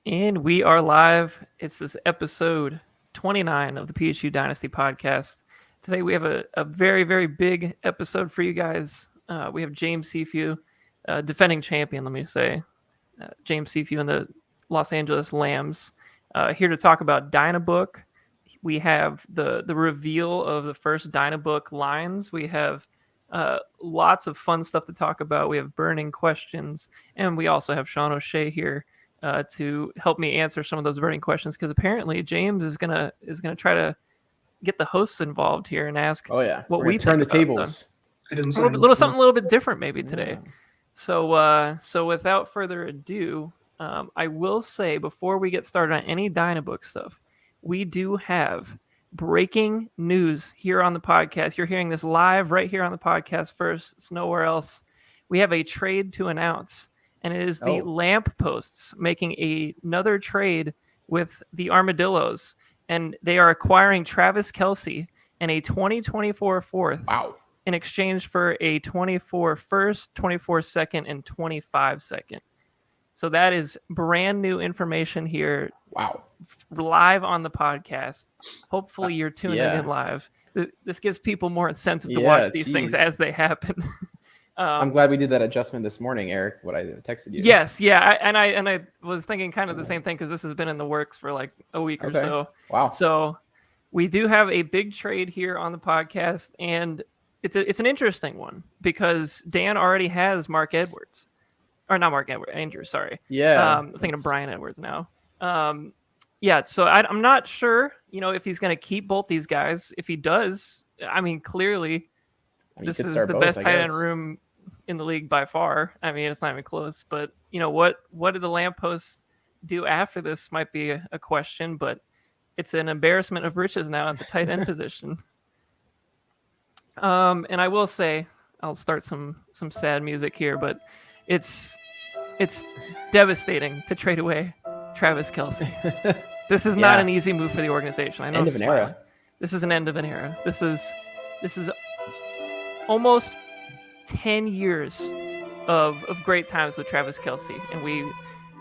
And we are live. It's this episode 29 of the PHU Dynasty podcast. Today we have a very, very big episode for you guys. We have James Seafew, defending champion, let me say. James Seafew and the Los Angeles Lambs, here to talk about Dynabook. We have the reveal of the first Dynabook lines. We have lots of fun stuff to talk about. We have burning questions, and we also have Sean O'Shea here to help me answer some of those burning questions, because apparently James is gonna try to get the hosts involved here and ask what we turn think the about. tables. So, something a little bit different maybe today. So without further ado, I will say before we get started on any Dynabook stuff, we do have breaking news here on the podcast. You're hearing this live right here on the podcast first. It's nowhere else. We have a trade to announce, and it is the Lamp Posts making another trade with the Armadillos, and they are acquiring Travis Kelce and a 2024 fourth. Wow. In exchange for a 24 first, 24 second, and 25 second. So that is brand new information here. Wow. Live on the podcast. Hopefully you're tuning in live. This gives people more incentive to watch these things as they happen. I'm glad we did that adjustment this morning, Eric, what I texted you. Yes, yeah. I was thinking kind of the same thing, because this has been in the works for like a week or so. Wow. So we do have a big trade here on the podcast, and it's an interesting one because Dan already has Mark Edwards. Or not Mark Edwards, Andrew, sorry. Yeah. I'm thinking of Brian Edwards now. So I'm not sure, if he's going to keep both these guys. If he does, clearly this is the best tight end room in the league by far. It's not even close. But, what did the lampposts do after this might be a question, but it's an embarrassment of riches now at the tight end position. And I will say, I'll start some sad music here, but it's devastating to trade away Travis Kelce. This is not an easy move for the organization. I know. End of an era. This is an end of an era. This is almost 10 years of great times with Travis Kelce, and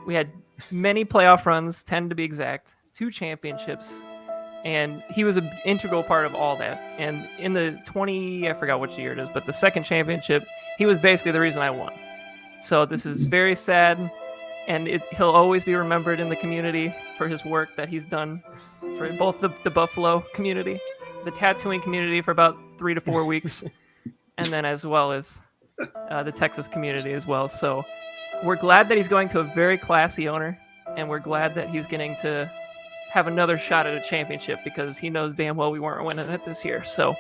we had many playoff runs, 10 to be exact, 2 championships. And he was an integral part of all that. And in the I forgot which year it is, but the second championship, he was basically the reason I won. So this is very sad, and he'll always be remembered in the community for his work that he's done for both the Buffalo community, the tattooing community for about 3 to 4 weeks, and then as well as the Texas community as well. So we're glad that he's going to a very classy owner, and we're glad that he's getting to have another shot at a championship, because he knows damn well we weren't winning it this year. So,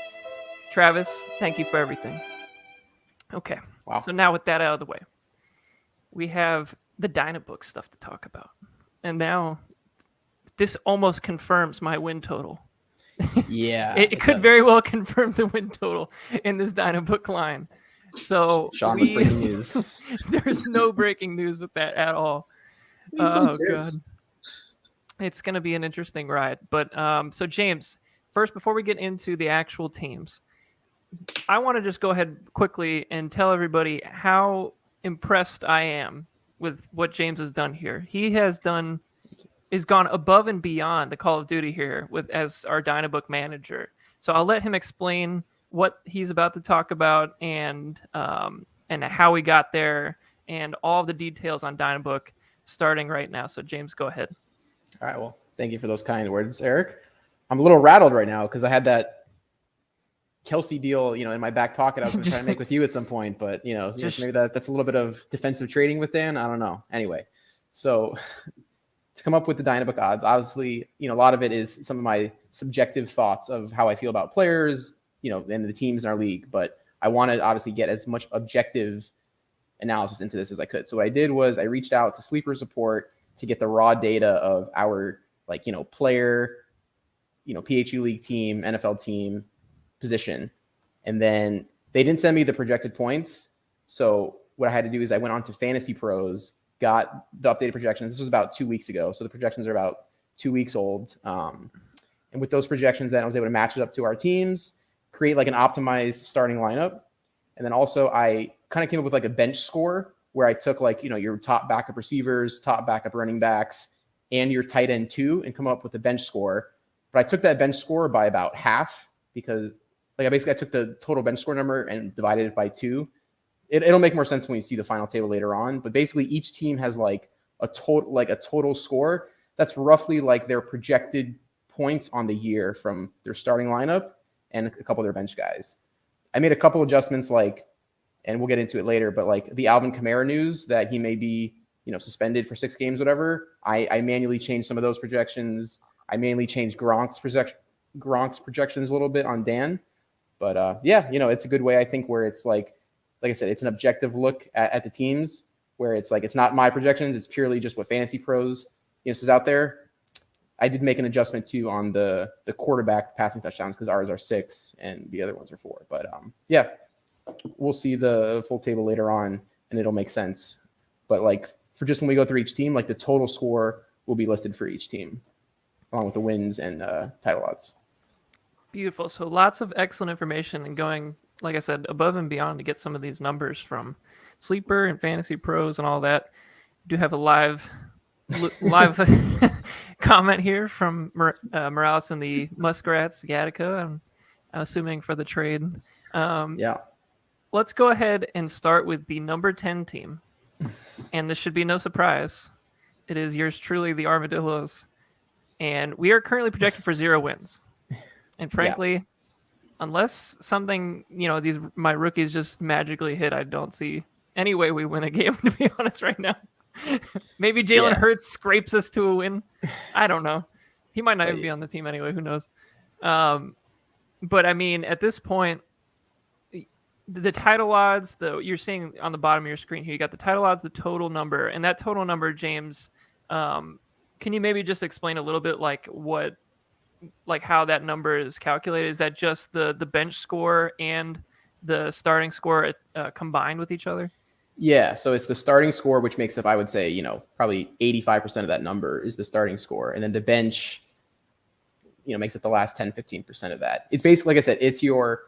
Travis, thank you for everything. Okay. Wow. So now with that out of the way, we have the Dynabook stuff to talk about. And now this almost confirms my win total. Yeah. it could very well confirm the win total in this Dynabook line. So Sean with breaking news. There's no breaking news with that at all. Oh, God. It's going to be an interesting ride. But so, James, first, before we get into the actual teams, I want to just go ahead quickly and tell everybody how impressed I am with what James has done here. He has gone above and beyond the Call of Duty here as our Dynabook manager. So I'll let him explain what he's about to talk about and how we got there and all the details on Dynabook starting right now. So, James, go ahead. All right. Well, thank you for those kind words, Eric. I'm a little rattled right now because I had that Kelce deal, in my back pocket. I was going to try to make with you at some point, but maybe that's a little bit of defensive trading with Dan. I don't know. Anyway, so to come up with the Dynabook odds, obviously, a lot of it is some of my subjective thoughts of how I feel about players, and the teams in our league. But I want to obviously get as much objective analysis into this as I could. So what I did was I reached out to Sleeper Support to get the raw data of our player, PHU league team, NFL team position. And then they didn't send me the projected points. So what I had to do is I went on to Fantasy Pros, got the updated projections. This was about 2 weeks ago. So the projections are about 2 weeks old. And with those projections, then I was able to match it up to our teams, create an optimized starting lineup. And then also I kind of came up with a bench score where I took your top backup receivers, top backup running backs, and your tight end 2 and come up with a bench score. But I took that bench score by about half because I took the total bench score number and divided it by 2. It'll make more sense when you see the final table later on. But basically, each team has like a total score that's roughly like their projected points on the year from their starting lineup and a couple of their bench guys. I made a couple adjustments, and we'll get into it later, but like the Alvin Kamara news that he may be, suspended for 6 games, whatever. I manually changed some of those projections. I manually changed Gronk's projections a little bit on Dan. But it's a good way, I think, where it's like I said, it's an objective look at the teams where it's like, it's not my projections. It's purely just what Fantasy Pros, says out there. I did make an adjustment too on the quarterback passing touchdowns because ours are 6 and the other ones are 4. But we'll see the full table later on and it'll make sense. But like for just when we go through each team, like the total score will be listed for each team along with the wins and title odds. Beautiful. So lots of excellent information and going, like I said, above and beyond to get some of these numbers from Sleeper and Fantasy Pros and all that. We do have a live comment here from Morales and the Muskrats, Gattaca. I'm assuming for the trade. Let's go ahead and start with the number 10 team. And this should be no surprise. It is yours truly, the Armadillos. And we are currently projected for 0 wins. And frankly, unless something, my rookies just magically hit, I don't see any way we win a game, to be honest, right now. Maybe Jalen Hurts scrapes us to a win. I don't know. He might not even be on the team anyway. Who knows? But I mean, at this point, the title odds, you're seeing on the bottom of your screen here, you got the title odds, the total number, and that total number, James, can you maybe just explain a little bit how that number is calculated? Is that just the bench score and the starting score combined with each other? Yeah, so it's the starting score, which makes up, I would say, probably 85% of that number is the starting score. And then the bench, makes up the last 10, 15% of that. It's basically, like I said, it's your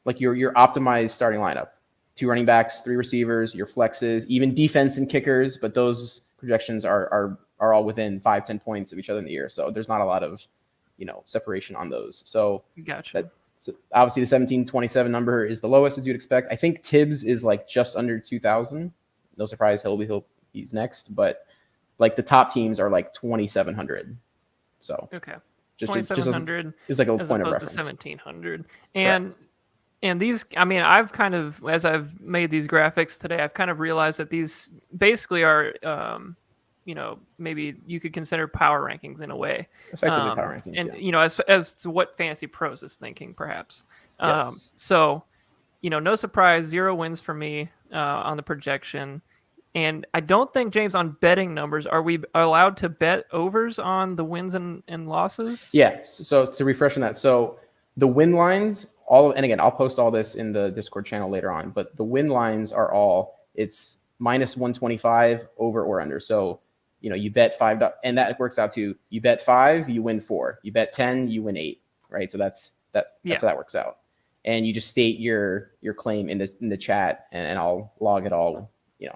optimized starting lineup. 2 running backs, 3 receivers, your flexes, even defense and kickers. But those projections are all within 5-10 points of each other in the year. So there's not a lot of, separation on those. So gotcha. So obviously the 1727 number is the lowest as you'd expect. I think Tibbs is like just under 2,000. No surprise, he's next. But like the top teams are like 2,700. So okay, just 2,700 is like a point of reference. 1,700. And these, I mean, I've kind of, as I've made these graphics today, I've kind of realized that these basically are, maybe you could consider power rankings in a way. Effectively power rankings, and as to what Fantasy Pros is thinking, perhaps. Yes. So, no surprise, 0 wins for me on the projection. And I don't think, James, on betting numbers, are we allowed to bet overs on the wins and losses? Yeah. So to refresh on that, so the win lines, and again, I'll post all this in the Discord channel later on, but the win lines are it's minus 125 over or under. So, you bet $5, and that works out to, you bet 5, you win 4. You bet 10, you win 8, right? So that's how that works out. And you just state your claim in the chat, and I'll log it all,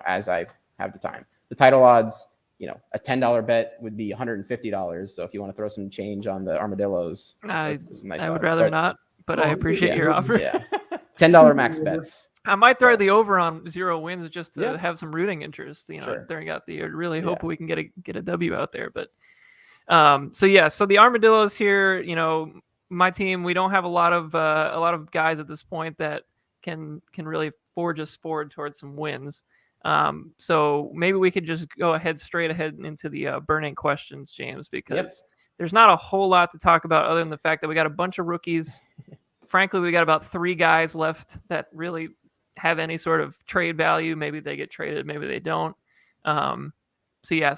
as I have the time. The title odds, a $10 bet would be $150. So if you want to throw some change on the Armadillos, I nice would rather not, but I appreciate your offer. Yeah. $10 max bets. I might throw the over on 0 wins just to have some rooting interest, Sure. during out the year. Really hope we can get a W out there. But so the Armadillos here, my team, we don't have a lot of guys at this point that can really forge us forward towards some wins. So maybe we could just go straight ahead into the burning questions, James, because there's not a whole lot to talk about other than the fact that we got a bunch of rookies. Frankly, we got about 3 guys left that really have any sort of trade value. Maybe they get traded, maybe they don't. So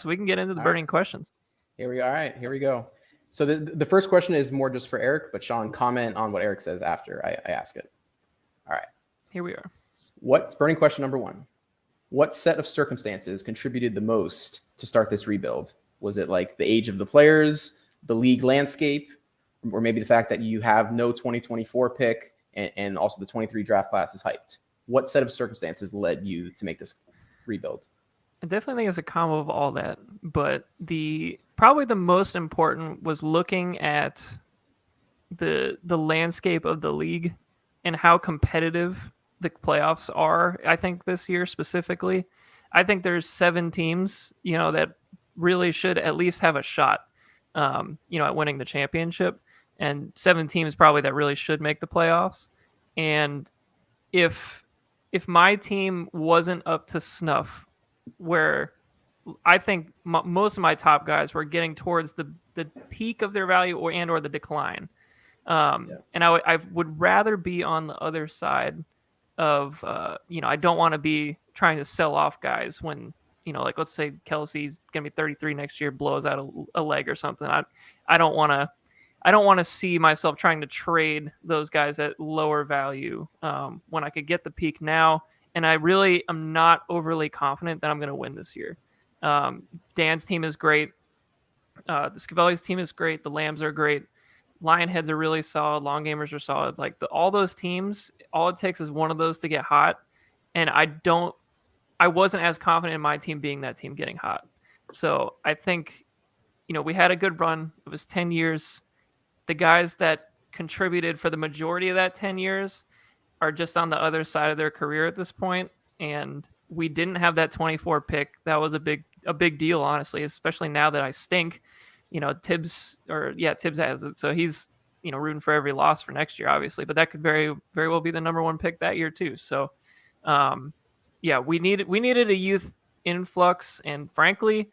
we can get into the burning questions. Here we go. All right, here we go. So the first question is more just for Eric, but Sean, comment on what Eric says after I ask it. All right. Here we are. What's burning question number 1? What set of circumstances contributed the most to start this rebuild? Was it like the age of the players, the league landscape, or maybe the fact that you have no 2024 pick and also the 23 draft class is hyped? What set of circumstances led you to make this rebuild? I definitely think it's a combo of all that, but probably the most important was looking at the landscape of the league and how competitive the playoffs are. I think this year specifically, I think there's 7 teams, that really should at least have a shot, at winning the championship, and 7 teams probably that really should make the playoffs. And if my team wasn't up to snuff, where I think most of my top guys were getting towards the peak of their value or the decline. And I would rather be on the other side of, I don't want to be trying to sell off guys when, like let's say Kelsey's going to be 33 next year, blows out a leg or something. I don't want to. I don't want to see myself trying to trade those guys at lower value when I could get the peak now. And I really am not overly confident that I'm going to win this year. Dan's team is great. The Scavelli's team is great. The Lambs are great. Lionheads are really solid. Long Gamers are solid. Like all those teams, all it takes is one of those to get hot. And I wasn't as confident in my team being that team getting hot. So I think, we had a good run. It was 10 years. The guys that contributed for the majority of that 10 years are just on the other side of their career at this point. And we didn't have that 24 pick. That was a big deal, honestly, especially now that I stink. Tibbs has it. So he's, rooting for every loss for next year, obviously, but that could very, very well be the number 1 pick that year too. So, we needed a youth influx, and frankly,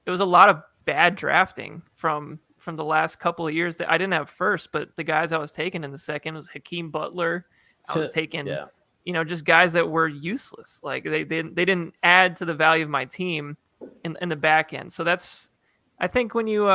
it was a lot of bad drafting from the last couple of years that I didn't have first, but the guys I was taking in the second was Hakeem Butler. I was taking, just guys that were useless. Like they didn't add to the value of my team in the back end. So that's, I think when you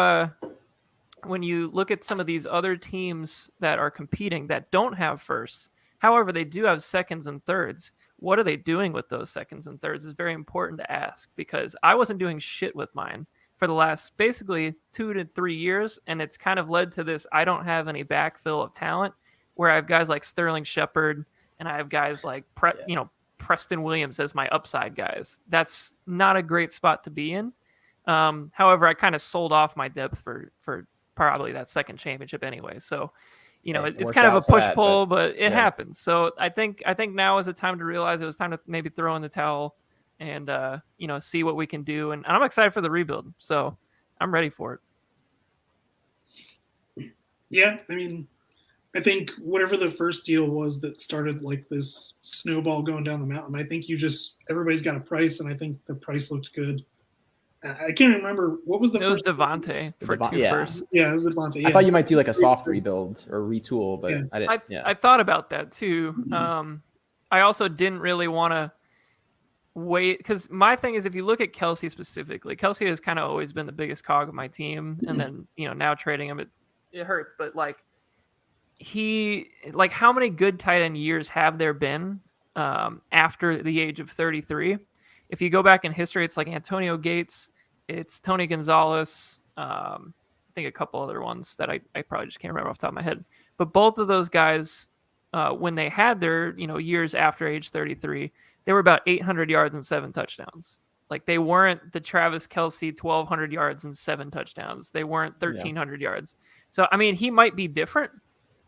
look at some of these other teams that are competing that don't have firsts, however, they do have seconds and thirds. What are they doing with those seconds and thirds is very important to ask, because I wasn't doing shit with mine for the last basically 2 to 3 years. And it's kind of led to this, I don't have any backfill of talent, where I have guys like Sterling Shepard and I have guys like Preston Williams as my upside guys. That's not a great spot to be in. However, I kind of sold off my depth for probably that second championship anyway. So, it's kind of a push-pull, but it happens. So I think now is the time to realize it was time to maybe throw in the towel and, see what we can do. And I'm excited for the rebuild. So I'm ready for it. Yeah. I mean, I think whatever the first deal was that started like this snowball going down the mountain, I think everybody's got a price, and I think the price looked good. I can't remember what was the first. It was Devontae for 2 firsts. Yeah, it was Devontae. Yeah. I thought you might do like a soft rebuild or retool, but I didn't. I thought about that too. I also didn't really want to wait, because my thing is, if you look at Kelsey specifically, Kelsey has kind of always been the biggest cog of my team, and then now trading him, it hurts. But how many good tight end years have there been after the age of 33? If you go back in history, it's like Antonio Gates, it's Tony Gonzalez, I think a couple other ones that I probably just can't remember off the top of my head. But both of those guys, when they had their years after age 33, they were about 800 yards and 7 touchdowns. Like they weren't the Travis Kelce 1,200 yards and 7 touchdowns. They weren't 1,300 yards. So I mean, he might be different,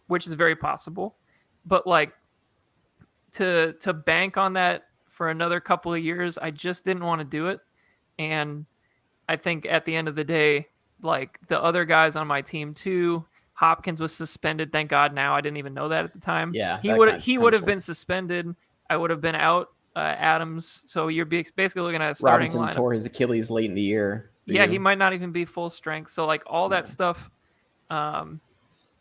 which is very possible. But to bank on that for another couple of years, I just didn't want to do it. And I think at the end of the day, the other guys on my team too, Hopkins was suspended. Thank God now. I didn't even know that at the time. Yeah, he would have been suspended. I would have been out. Adams. So you're basically looking at a starting Robinson lineup. Tore his Achilles late in the year. Yeah, he might not even be full strength. So all that stuff, I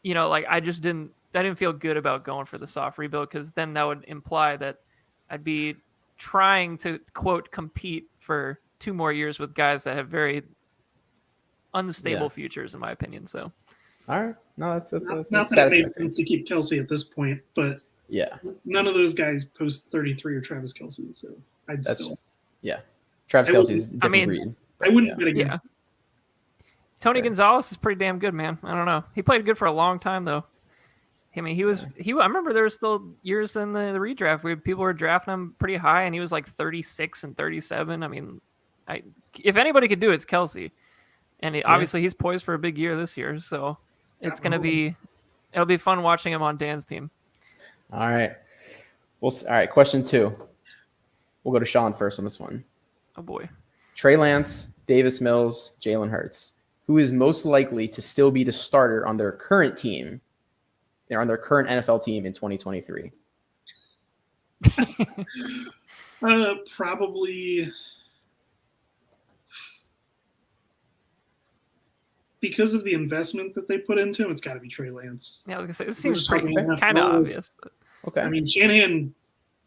didn't feel good about going for the soft rebuild, because then that would imply that I'd be trying to quote compete for 2 more years with guys that have very unstable futures, in my opinion. So, all right, no, that's not that it made sense to keep Kelsey at this point, but yeah, none of those guys post 33 or Travis Kelce, so Travis Kelce's different breed. I wouldn't bet against. Tony Gonzalez is pretty damn good, man. I don't know. He played good for a long time though. I mean, I remember there were still years in the redraft where people were drafting him pretty high, and he was like 36 and 37. I mean, If anybody could do it, it's Kelsey, and obviously he's poised for a big year this year. So it's gonna be it'll be fun watching him on Dan's team. All right. All right. Question 2. We'll go to Sean first on this one. Oh boy. Trey Lance, Davis Mills, Jalen Hurts. Who is most likely to still be the starter on their current team? They're on their current NFL team in 2023. Probably because of the investment that they put into him, it's got to be Trey Lance. Yeah, I was gonna say this seems kind of obvious. But... Okay. I mean, Shanahan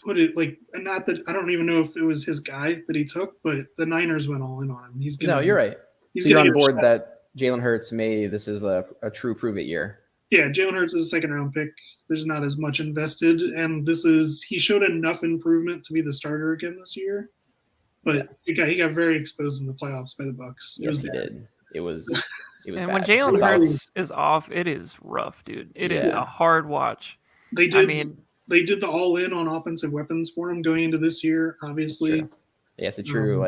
put it like, not that I don't even know if it was his guy that he took, but the Niners went all in on him. You're right. So you're on board that Jalen Hurts this is a true prove it year. Yeah, Jalen Hurts is a second round pick. There's not as much invested, and he showed enough improvement to be the starter again this year. But he got very exposed in the playoffs by the Bucs. Yes, he did. It was and bad. When Jalen Hurts is off, it is rough, dude. It is a hard watch. They did the all in on offensive weapons for him going into this year, obviously. Yeah, it's a true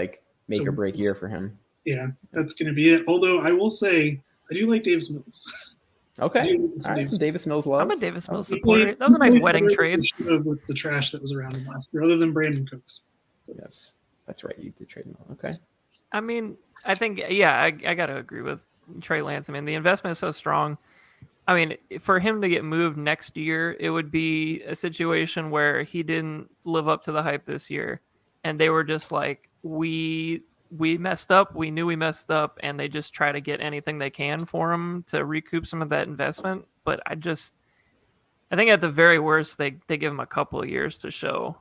make or break year for him. Yeah, that's going to be it. Although I will say, I do like Davis Mills. Okay. All right, some Davis Mills love. I'm a Davis Mills supporter. That was a nice wedding trade. With the trash that was around him last year, other than Brandon Cooks. Yes, that's right. You did trade him. Okay. I mean, I think, I got to agree with Trey Lance. I mean, the investment is so strong. I mean, for him to get moved next year, it would be a situation where he didn't live up to the hype this year. And they were just like, we messed up. We knew we messed up. And they just try to get anything they can for him to recoup some of that investment. But I think at the very worst, they give him a couple of years to show,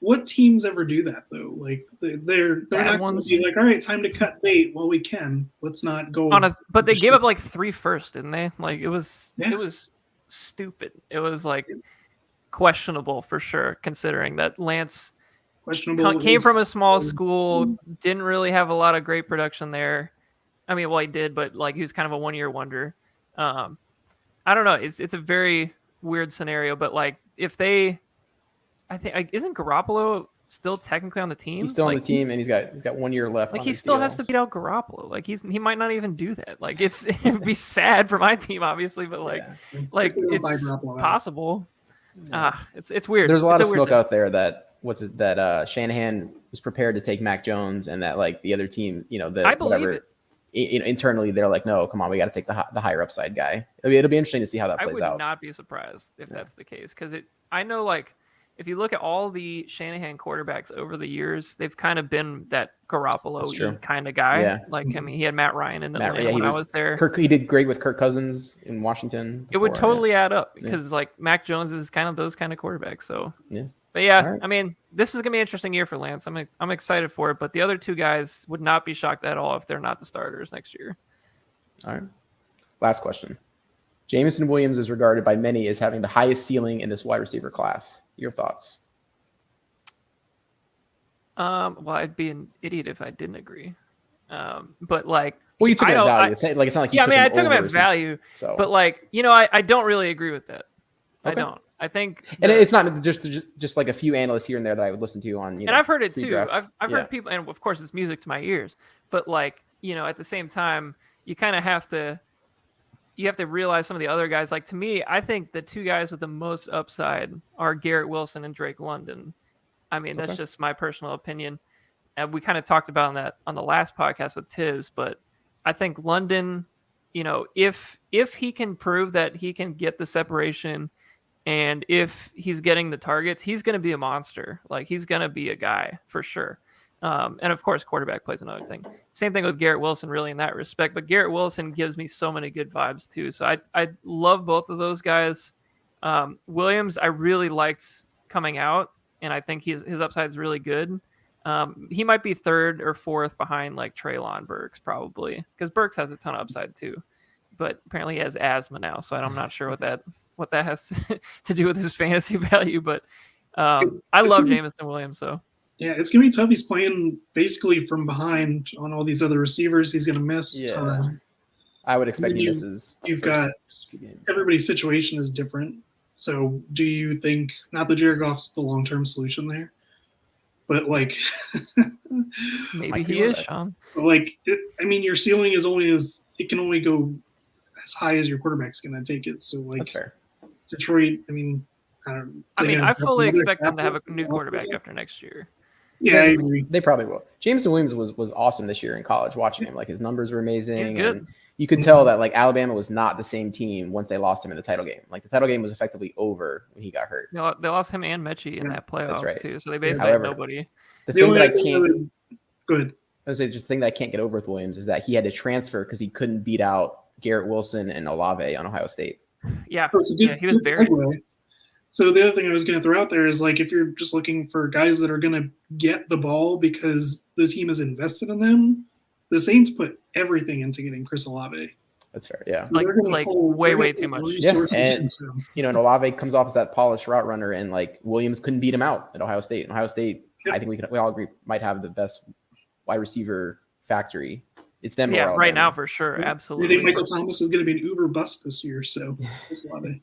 What teams ever do that though? Like they're not going to be like, all right, time to cut bait while we can. Let's not go but they gave up like 3 firsts, didn't they? Like it was stupid. It was like questionable for sure, considering that Lance came from a small school, didn't really have a lot of great production there. I mean, well, he did, but like he was kind of a one-year wonder. I don't know. It's a very weird scenario, but like if they. I think isn't Garoppolo still technically on the team? He's still on the team, and he's got 1 year left. Like he still has to beat out Garoppolo. Like he might not even do that. Like it'd be sad for my team, obviously, but it's possible. It's weird. There's a lot of smoke out there that Shanahan was prepared to take Mac Jones, and that like the other team, I believe it. Internally, they're like, no, come on, we got to take the higher upside guy. It'll be interesting to see how that plays out. I would not be surprised if that's the case, because I know like. If you look at all the Shanahan quarterbacks over the years, they've kind of been that Garoppolo kind of guy. Yeah. Like, I mean, he had Matt Ryan in Atlanta when I was there. He did great with Kirk Cousins in Washington. It would totally add up because like Mac Jones is kind of those kind of quarterbacks. So, but I mean, this is gonna be an interesting year for Lance. I'm excited for it. But the other 2 guys would not be shocked at all if they're not the starters next year. All right. Last question. Jameson Williams is regarded by many as having the highest ceiling in this wide receiver class. Your thoughts? Well, I'd be an idiot if I didn't agree. But like, you took him at value. It's not like you. I took him at value. So, but like, I don't really agree with that. Okay. I don't. I think, and it's not just like a few analysts here and there that I would listen to on. And I've heard it too. I've heard people, and of course, it's music to my ears. But like, at the same time, you kind of have to. You have to realize some of the other guys. Like to me, I think the 2 guys with the most upside are Garrett Wilson and Drake London. I mean, that's just my personal opinion. And we kind of talked about that on the last podcast with Tibbs, but I think London, if he can prove that he can get the separation and if he's getting the targets, he's going to be a monster. Like he's going to be a guy for sure. And of course, quarterback plays another thing. Same thing with Garrett Wilson, really, in that respect. But Garrett Wilson gives me so many good vibes, too. So I love both of those guys. Williams, I really liked coming out, and I think his upside is really good. He might be 3rd or 4th behind, like, Treylon Burks, probably. Because Burks has a ton of upside, too. But apparently he has asthma now, so I'm not sure what that has to do with his fantasy value. But I love Jameson Williams, so... Yeah, it's going to be tough. He's playing basically from behind on all these other receivers. He's going to miss time. I would expect he misses. You've got everybody's situation is different. So do you think, not that Jared Goff's the long-term solution there, but like, Maybe he is, Sean. Like, your ceiling is it can only go as high as your quarterback's going to take it. So like, That's fair. Detroit, I fully expect them to have a new quarterback after next year. Yeah, I agree. They probably will. Jameson Williams was awesome this year in college. Watching him, like his numbers were amazing. He's good. And you could tell that like Alabama was not the same team once they lost him in the title game. Like the title game was effectively over when he got hurt. They lost him and Mechie in that playoff too. So they basically had nobody. The thing that I can't go ahead. I was say just the thing that I can't get over with Williams is that he had to transfer because he couldn't beat out Garrett Wilson and Olave on Ohio State. Yeah, he was buried. So the other thing I was going to throw out there is like if you're just looking for guys that are going to get the ball because the team is invested in them, the Saints put everything into getting Chris Olave. That's fair, yeah. So like way too much. Yeah, and and Olave comes off as that polished route runner, and like Williams couldn't beat him out at Ohio State. And Ohio State, I think we all agree might have the best wide receiver factory. It's them. Yeah, right now for sure, absolutely. I think Michael Thomas is going to be an uber bust this year, so Chris Olave.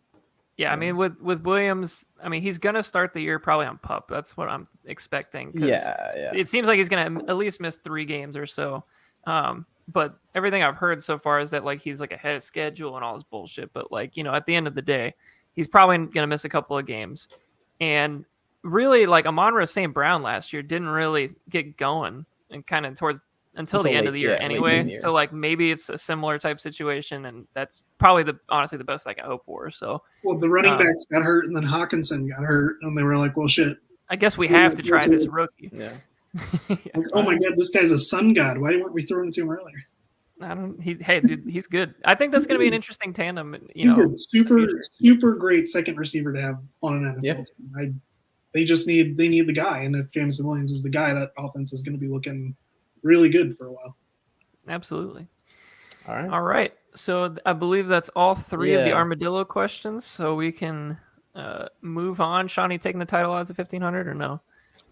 Yeah, I mean, with Williams, he's going to start the year probably on PUP. That's what I'm expecting. Yeah. It seems like he's going to at least miss 3 games or so. But everything I've heard so far is that, like, he's, like, ahead of schedule and all this bullshit. But, like, at the end of the day, he's probably going to miss a couple of games. And really, like, Amon-Ra St. Brown last year didn't really get going and kind of until the end of the year anyway. So like maybe it's a similar type situation, and that's probably honestly the best I can hope for. So the running backs got hurt, and then Hawkinson got hurt, and they were like, well, shit. I guess we have to try this rookie. Yeah. Like, oh my god, this guy's a sun god. Why weren't we throwing it to him earlier? Hey, dude, he's good. I think that's going to be an interesting tandem. He's a super great second receiver to have on an NFL team. They need the guy, and if Jameson Williams is the guy, that offense is going to be looking really good for a while. Absolutely. All right. So I believe that's all 3 of the Armadillo questions. So we can move on. Shawnee taking the title odds of 1,500 or no?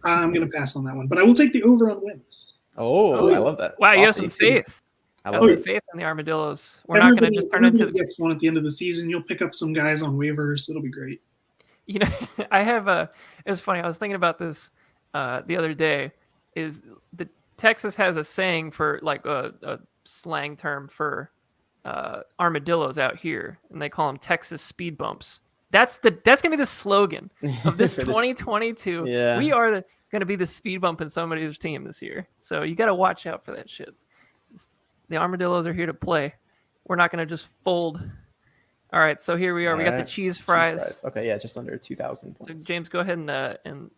I'm going to pass on that one, but I will take the over on wins. Oh, I love that. Wow, you have some faith. I love some faith in the Armadillos. We're not going to just turn into gets one at the end of the season. You'll pick up some guys on waivers. It'll be great. I have it's funny. I was thinking about this the other day. Is the Texas has a saying for like a slang term for armadillos out here, and they call them Texas speed bumps. That's gonna be the slogan of this 2022. Yeah. We are gonna be the speed bump in somebody's team this year. So you got to watch out for that shit. The Armadillos are here to play. We're not gonna just fold. All right, so here we are. We got the cheese fries. Okay, yeah, just under 2,000 points. So James, go ahead and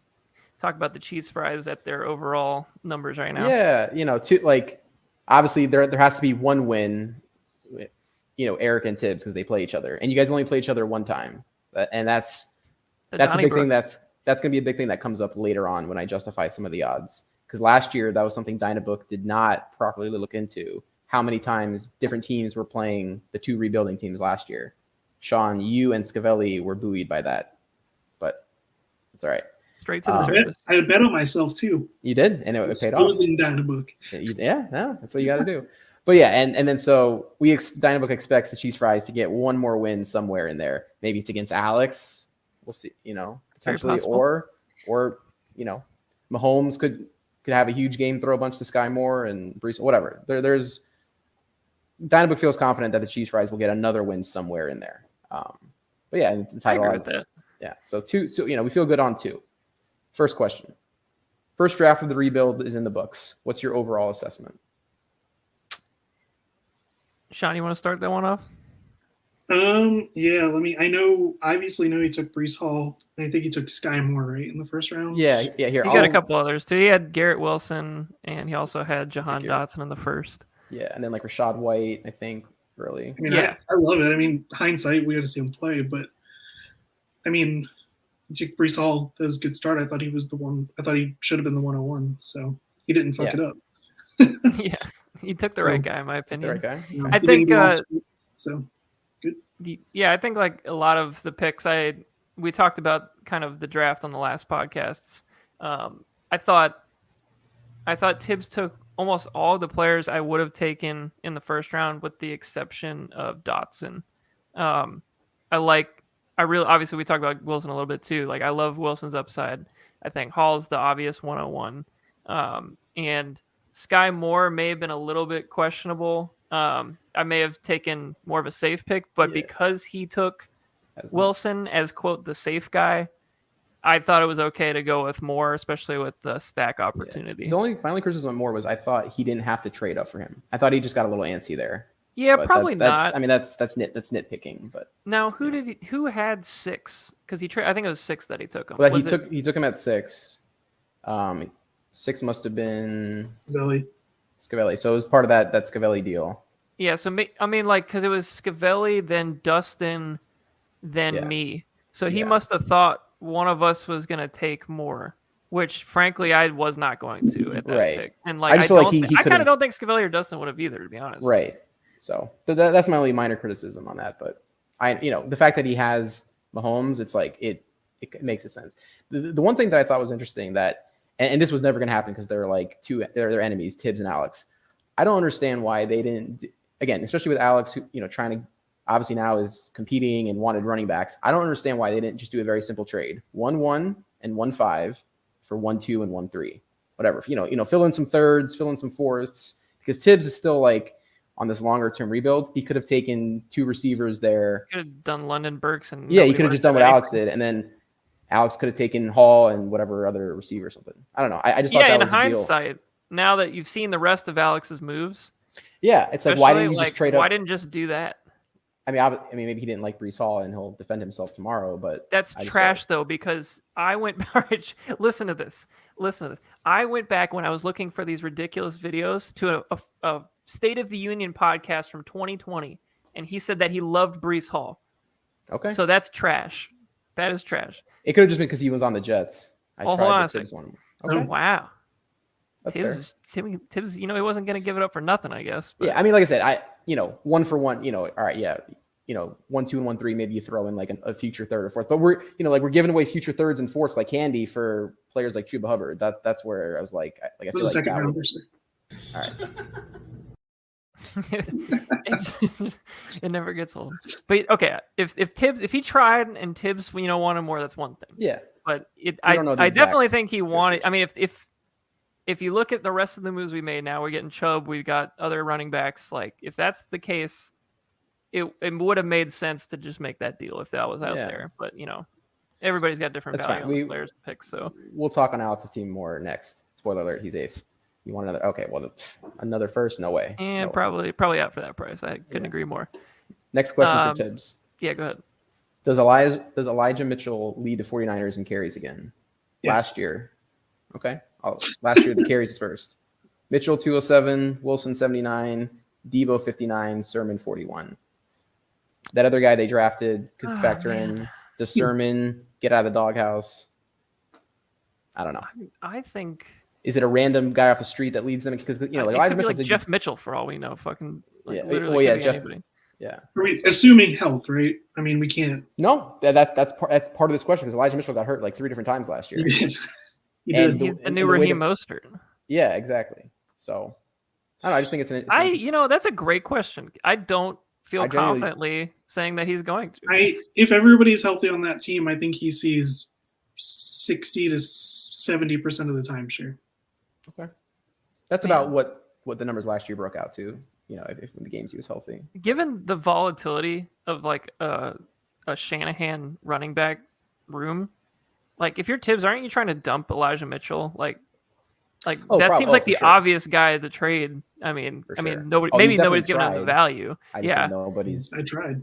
talk about the cheese fries at their overall numbers right now. Yeah, obviously there has to be one win, Eric and Tibbs, because they play each other, and you guys only play each other one time, and that's a big thing. That's going to be a big thing that comes up later on when I justify some of the odds, because last year that was something Dynabook did not properly look into. How many times different teams were playing the 2 rebuilding teams last year? Sean, you and Scavelli were buoyed by that, but it's all right. Straight to the surface. I bet on myself too. You did, and it paid off. It was in Dynabook. Yeah, that's what you got to do. But yeah, and then so Dynabook expects the cheese fries to get one more win somewhere in there. Maybe it's against Alex. We'll see. Potentially, or Mahomes could have a huge game, throw a bunch to Sky Moore and Brees, whatever. There's Dynabook feels confident that the cheese fries will get another win somewhere in there. But yeah, the title. I agree with that. Yeah, so 2. So we feel good on 2. First question. First draft of the rebuild is in the books. What's your overall assessment? Sean, you want to start that one off? Yeah, I obviously know he took Brees Hall. I think he took Sky Moore, right, in the first round? Yeah, here. He got a couple others, too. He had Garrett Wilson, and he also had Jahan Dotson in the first. Yeah, and then like Rashad White, I think, early. I love it. Hindsight, we got to see him play, but, Jake Brees Hall does a good start. I thought he was the one. I thought he should have been the 101, so he didn't fuck it up. Yeah, he took the right guy, in my opinion. The right guy. No, I think. So good. Yeah, I think like a lot of the picks we talked about kind of the draft on the last podcasts. I thought Tibbs took almost all the players I would have taken in the first round, with the exception of Dotson. Obviously we talked about Wilson a little bit too. Like I love Wilson's upside. I think Hall's the obvious 101. And Sky Moore may have been a little bit questionable. I may have taken more of a safe pick, but because he took Wilson as, quote, the safe guy, I thought it was okay to go with Moore, especially with the stack opportunity. Yeah. My only criticism on Moore was I thought he didn't have to trade up for him. I thought he just got a little antsy there. Yeah, but probably that's, not. I mean, that's nitpicking. But now, who had 6? Because I think it was 6 that he took him. Well, he took him at 6. 6 must have been Scavelli. So it was part of that Scavelli deal. Yeah. So I mean, like, because it was Scavelli, then Dustin, then me. So he must have thought one of us was gonna take Moore, which frankly I was not going to at that pick. And like, I kind of don't think Scavelli or Dustin would have either, to be honest. Right. So that's my only minor criticism on that. But the fact that he has Mahomes, it's like it makes a sense. The one thing that I thought was interesting and this was never going to happen because they're like they're enemies, Tibbs and Alex. I don't understand why they didn't, again, especially with Alex, who trying to obviously now is competing and wanted running backs. I don't understand why they didn't just do a very simple trade: 1-1 and 1-5 for 1-2 and 1-3, whatever. Fill in some thirds, fill in some fourths, because Tibbs is still like on this longer term rebuild. He could have taken 2 receivers there. Could have done London Burks and he could have just done what Alex did, and then Alex could have taken Hall and whatever other receiver or something. I don't know. I just thought that was a deal. In hindsight, now that you've seen the rest of Alex's moves, it's like, why didn't you just trade up? Why didn't just do that? I mean, maybe he didn't like Breece Hall and he'll defend himself tomorrow, but that's trash though, because I went. Listen to this. I went back when I was looking for these ridiculous videos to a State of the Union podcast from 2020, and he said that he loved Breece Hall. Okay, so that's trash. That is trash. It could have just been because he was on the Jets. Hold on a second. Okay. Oh, wow. That's fair. Tibbs, he wasn't going to give it up for nothing, I guess. But. Yeah, I mean, like I said, 1 for 1, all right, 1, 2, and 1, 3, maybe you throw in like a future third or fourth, but we're giving away future thirds and fourths like candy for players like Chuba Hubbard. That's where I was like I feel like second round. All right. It never gets old. But okay, if he tried and Tibbs wanted more, that's one thing. Yeah. But I definitely think he wanted. I mean, if you look at the rest of the moves we made now, we're getting Chubb, we've got other running backs. Like if that's the case, it would have made sense to just make that deal if that was out there. But everybody's got different value on players to pick. So we'll talk on Alex's team more next. Spoiler alert: he's 8th. You want another? Okay, well, another first? No way. And no probably out for that price. I couldn't agree more. Next question for Tibbs. Yeah, go ahead. Does Elijah Mitchell lead the 49ers in carries again? Yes. Last year. Okay. Last year the carries is first. Mitchell 207, Wilson 79, Debo 59, Sermon 41. That other guy they drafted could factor in. Does Sermon get out of the doghouse? I don't know. I think. Is it a random guy off the street that leads them? Because Elijah Mitchell, like Jeff Mitchell for all we know. Fucking Jeff. Anybody. Yeah. Assuming health, right? I mean, we can't. No, that's part of this question because Elijah Mitchell got hurt like 3 different times last year. He did. He's the new Raheem Mostert. Yeah, exactly. So I don't know. I just think it's that's a great question. I don't feel confidently saying that he's going to. If everybody's healthy on that team, I think he sees 60 to 70% of the timeshare. Okay, that's about what the numbers last year broke out to. If the games he was healthy. Given the volatility of like a Shanahan running back room, like if you're Tibbs, aren't you trying to dump Elijah Mitchell? That seems like the obvious guy to trade. I mean, nobody's giving him the value. I tried.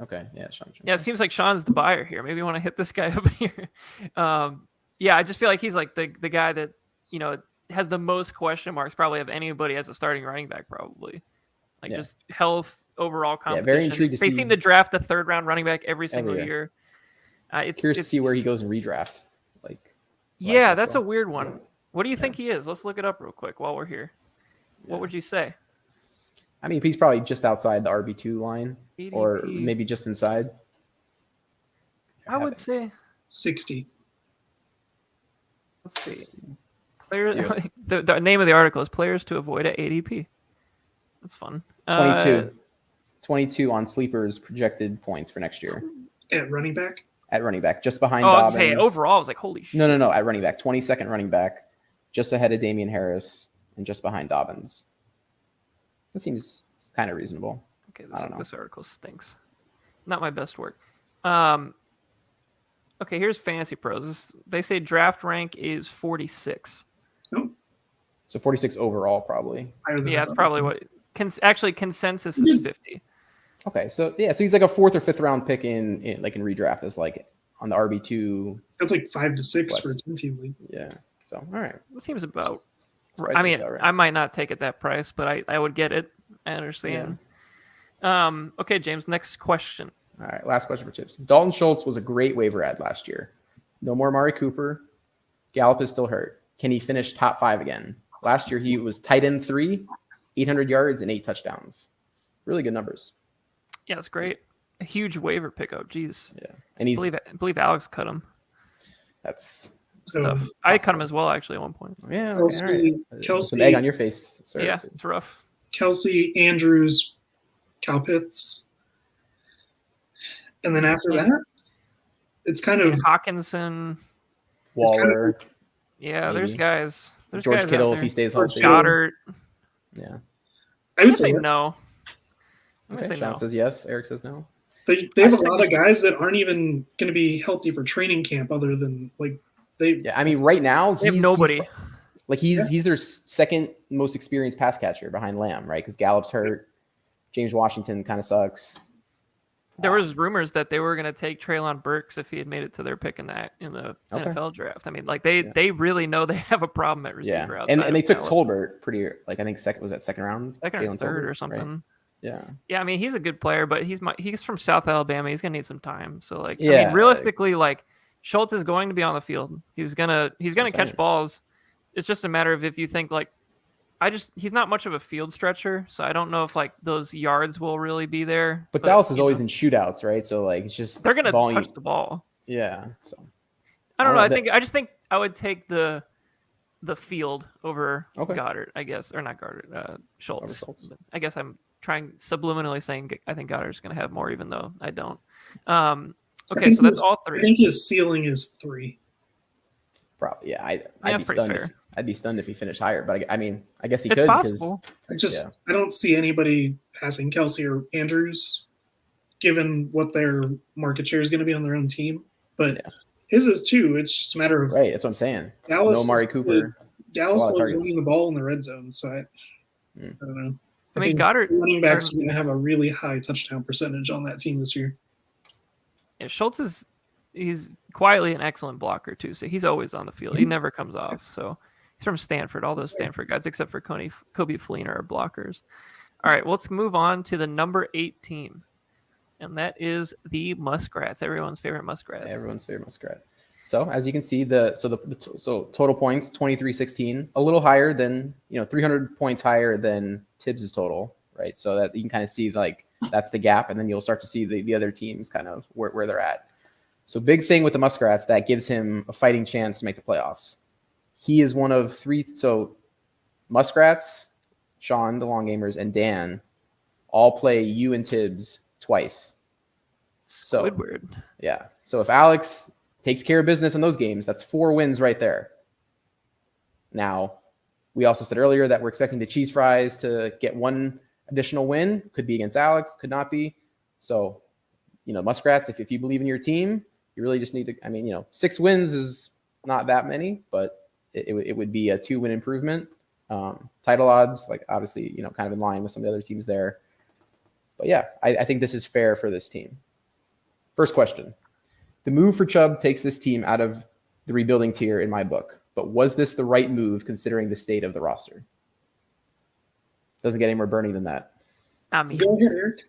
Okay, yeah, Sean. Yeah, it seems like Sean's the buyer here. Maybe you want to hit this guy up here. I just feel like he's like the guy that has the most question marks probably of anybody as a starting running back, probably. Just health, overall competition. Yeah, very intrigued they seem to draft a 3rd round running back every single year. It's curious to see where he goes in redraft. That's a weird one. What do you think he is? Let's look it up real quick while we're here. What would you say? I mean, he's probably just outside the RB2 line ADP. Or maybe just inside. I would say 60. Let's see. The name of the article is Players to Avoid at ADP. That's fun. 22 on Sleeper's projected points for next year. At running back? at running back, just behind Oh, I was Dobbins. gonna say overall, I was like, holy shit. No, at running back, 22nd running back, just ahead of Damian Harris and just behind Dobbins. That seems kind of reasonable. Okay, I don't know. this article stinks. Not my best work. Okay, here's Fantasy Pros. They say draft rank is 46. Nope. So 46 overall, probably. Yeah, it's probably what. Actually, consensus is 50. Okay, so he's like a 4th or 5th round pick in redraft as like on the RB2. That's like 5 to 6 for a 10-team league. Yeah. So all right. It seems about. I mean, I might not take it that price, but I would get it. I understand. Yeah. Okay, James. Next question. All right, last question for Chips. Dalton Schultz was a great waiver ad last year. No more Amari Cooper. Gallup is still hurt. Can he finish top 5 again? Last year he was tight end 3, 800 yards and 8 touchdowns. Really good numbers. Yeah, that's great. A huge waiver pickup. Jeez. Yeah, and he's I believe Alex cut him. That's tough. I cut him as well, actually, at one point. Yeah. Kelsey, all right. Kelsey, some egg on your face, sir. Yeah, it's rough. Kelsey, Andrews, Kyle Pitts. And then after that, it's kind of Hawkinson, Waller. Yeah, maybe. There's guys. There's George guys Kittle if he stays healthy. Goddard. Yeah. I would say yes. no. Okay, Sean says yes. Eric says no. They have a lot of guys that aren't even going to be healthy for training camp, other than like they. Yeah, I mean, right now they have nobody. He's their second most experienced pass catcher behind Lamb, right? Because Gallup's hurt. James Washington kind of sucks. There was rumors that they were going to take Treylon Burks if he had made it to their pick in the NFL draft. I mean, like they really know they have a problem at receiver. Yeah, and they took Tolbert pretty I think second round, second or third Tolbert, or something. Right? Yeah. Yeah, I mean, he's a good player, but he's from South Alabama. He's gonna need some time. So I mean, realistically, like Schultz is going to be on the field. He's gonna catch balls. It's just a matter of if you think like he's not much of a field stretcher, so I don't know if like those yards will really be there. But Dallas is always in shootouts, right? So like it's just they're gonna touch the ball. Yeah. So I don't know. I just think I would take the field over Goddard, I guess, or not Goddard, Schultz. I guess I'm trying subliminally saying I think Goddard's going to have more, even though I don't. Okay, so that's all 3. I think his ceiling is 3. Probably, yeah. I'd be stunned. I'd be stunned if he finished higher, but I mean, I guess he could. It's possible. I don't see anybody passing Kelsey or Andrews, given what their market share is going to be on their own team. But his is too. It's just a matter of right. That's what I'm saying. Dallas, no Amari Cooper. Dallas is running the ball in the red zone, so I don't know. I mean, Goddard running backs are going to have a really high touchdown percentage on that team this year. Yeah, Schultz he's quietly an excellent blocker too, so he's always on the field. He never comes off. So he's from Stanford. All those Stanford guys, except for Kobe Fleener, are blockers. All right, well, let's move on to the number 8 team, and that is the Muskrats. Everyone's favorite Muskrats. So as you can see, so total points 23-16, a little higher than 300 points higher than Tibbs's total, right? So that you can kind of see like that's the gap, and then you'll start to see the other teams kind of where they're at. So big thing with the Muskrats that gives him a fighting chance to make the playoffs. He is one of 3. So Muskrats, Sean, the Long Gamers, and Dan all play you and Tibbs twice. So Squidward. Yeah. So if Alex takes care of business in those games, that's 4 wins right there. Now, we also said earlier that we're expecting the Cheese Fries to get 1 additional win. Could be against Alex, could not be. So, Muskrats, if you believe in your team, you really just need to, 6 wins is not that many, but it would be a 2-win improvement. Title odds, like obviously, kind of in line with some of the other teams there. But yeah, I think this is fair for this team. First question. The move for Chubb takes this team out of the rebuilding tier in my book, but was this the right move considering the state of the roster? Doesn't get any more burning than that. I mean, go ahead, Eric.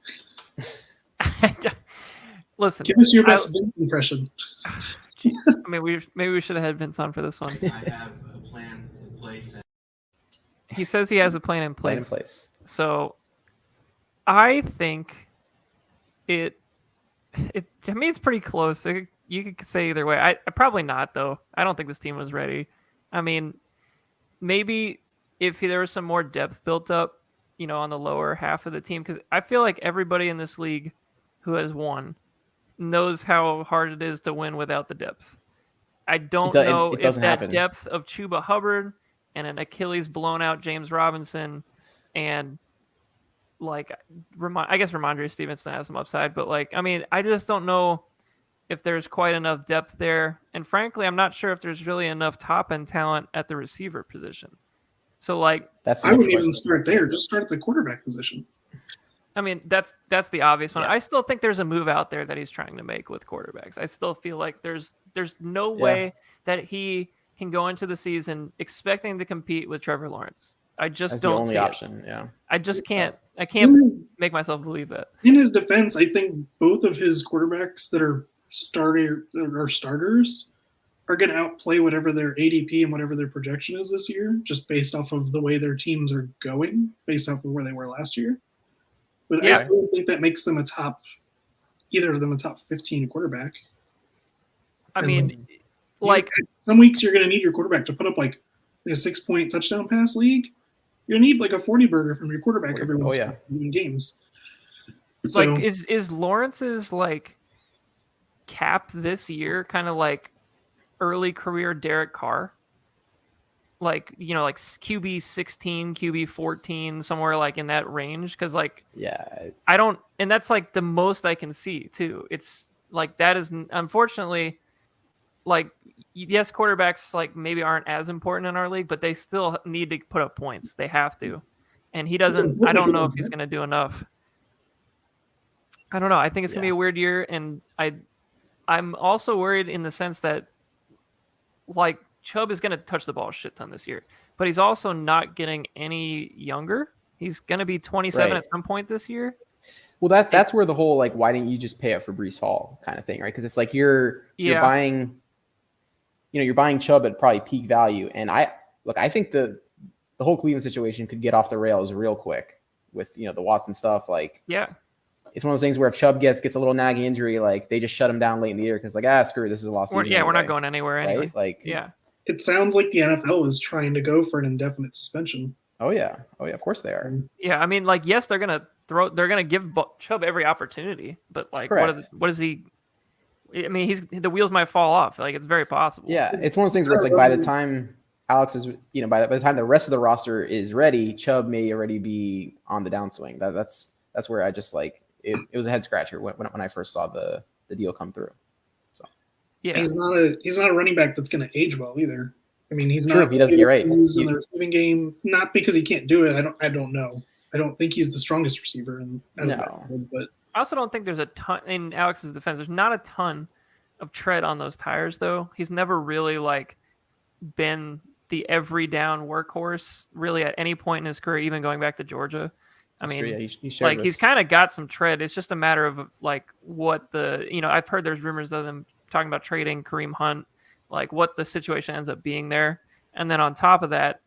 Listen, give us your best Vince impression. I mean, maybe we should have had Vince on for this one. I have a plan in place. He says he has a plan in place. So, I think it to me it's pretty close. You could say either way. I probably not though. I don't think this team was ready. I mean, maybe if there was some more depth built up, on the lower half of the team, because I feel like everybody in this league who has won knows how hard it is to win without the depth. I don't It know if doesn't that happen. depth of Chuba Hubbard and an Achilles blown out James Robinson and like I guess Ramondre Stevenson has some upside, but like I mean, I just don't know if there's quite enough depth there. And frankly, I'm not sure if there's really enough top end talent at the receiver position. So like That's the I next wouldn't even question. start there. Just start at the quarterback position. I mean, that's the obvious one. Yeah. I still think there's a move out there that he's trying to make with quarterbacks. I still feel like there's no Yeah. way that he can go into the season expecting to compete with Trevor Lawrence. I just That's don't the only see option. it. Yeah. I just It's can't. tough. I can't In his, make myself believe that. in his defense, I think both of his quarterbacks that are starters are going to outplay whatever their ADP and whatever their projection is this year, just based off of the way their teams are going, based off of where they were last year. But Yeah. I still don't think that makes them either of them a top 15 quarterback. I And mean, like some weeks you're going to need your quarterback to put up like a 6-point touchdown pass league. You're going to need like a 40 burger from your quarterback every once in games. So, like is Lawrence's like cap this year kind of like early career Derek Carr? Like, you know, like QB 16, QB 14, somewhere like in that range. Cause like, Yeah. I don't, and that's like the most I can see too. It's like, that is unfortunately like, yes, quarterbacks like maybe aren't as important in our league, but they still need to put up points. They have to. And he doesn't, I don't know if he's going to do enough. I don't know. I think it's going to be a weird year. And I'm also worried in the sense that like, Chubb is going to touch the ball a shit ton this year, but he's also not getting any younger. He's going to be 27 at some point this year. Well, that's where the whole like, why didn't you just pay up for Breece Hall kind of thing, right? Because it's like you're buying, you're buying Chubb at probably peak value, and I think the whole Cleveland situation could get off the rails real quick with the Watson stuff. Like, it's one of those things where if Chubb gets a little nagging injury, like they just shut him down late in the year because like screw it, this is a lost season. We're not going anywhere anyway. Right? Like it sounds like the NFL is trying to go for an indefinite suspension. Oh yeah, of course they are. Yeah, I mean, like, yes, they're gonna give Chubb every opportunity, but like, what is he? I mean, the wheels might fall off. Like, it's very possible. Yeah, it's one of those things where it's like by the time Alex is, by the time the rest of the roster is ready, Chubb may already be on the downswing. That's where I just like it was a head scratcher when I first saw the deal come through. Yeah, he's not a running back that's going to age well either. I mean, he's true. not. He doesn't. You're right. He's in the receiving game, not because he can't do it. I don't know. I don't think he's the strongest receiver. But I also don't think there's a ton in Alex's defense. There's not a ton of tread on those tires, though. He's never really like been the every down workhorse really at any point in his career, even going back to Georgia. I mean, he's kind of got some tread. It's just a matter of like what I've heard there's rumors of them talking about trading Kareem Hunt, like what the situation ends up being there. And then on top of that,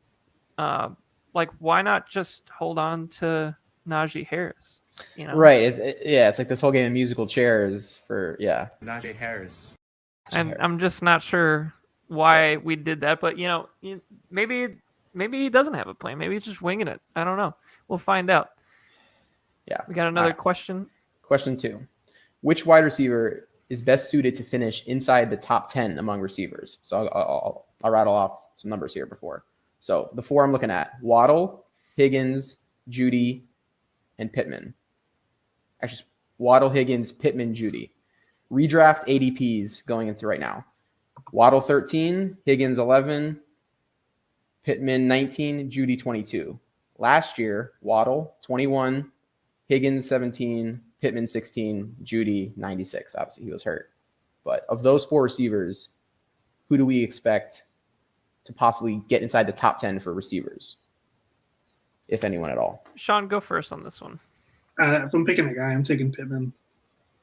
like why not just hold on to Najee Harris? Right. It's like this whole game of musical chairs for Najee Harris. And I'm just not sure why we did that, but maybe he doesn't have a plan. Maybe he's just winging it. I don't know. We'll find out. Yeah. We got another question. Question 2. Which wide receiver is best suited to finish inside the top 10 among receivers? So I'll rattle off some numbers here before. So the 4 I'm looking at: Waddle, Higgins, Judy, and Pittman. Actually, Waddle, Higgins, Pittman, Judy. Redraft ADPs going into right now: Waddle 13, Higgins 11, Pittman 19, Judy 22. Last year, Waddle 21, Higgins 17, Pittman 16, Judy 96. Obviously, he was hurt. But of those 4 receivers, who do we expect to possibly get inside the top 10 for receivers, if anyone at all? Sean, go first on this one. If I'm picking a guy, I'm taking Pittman.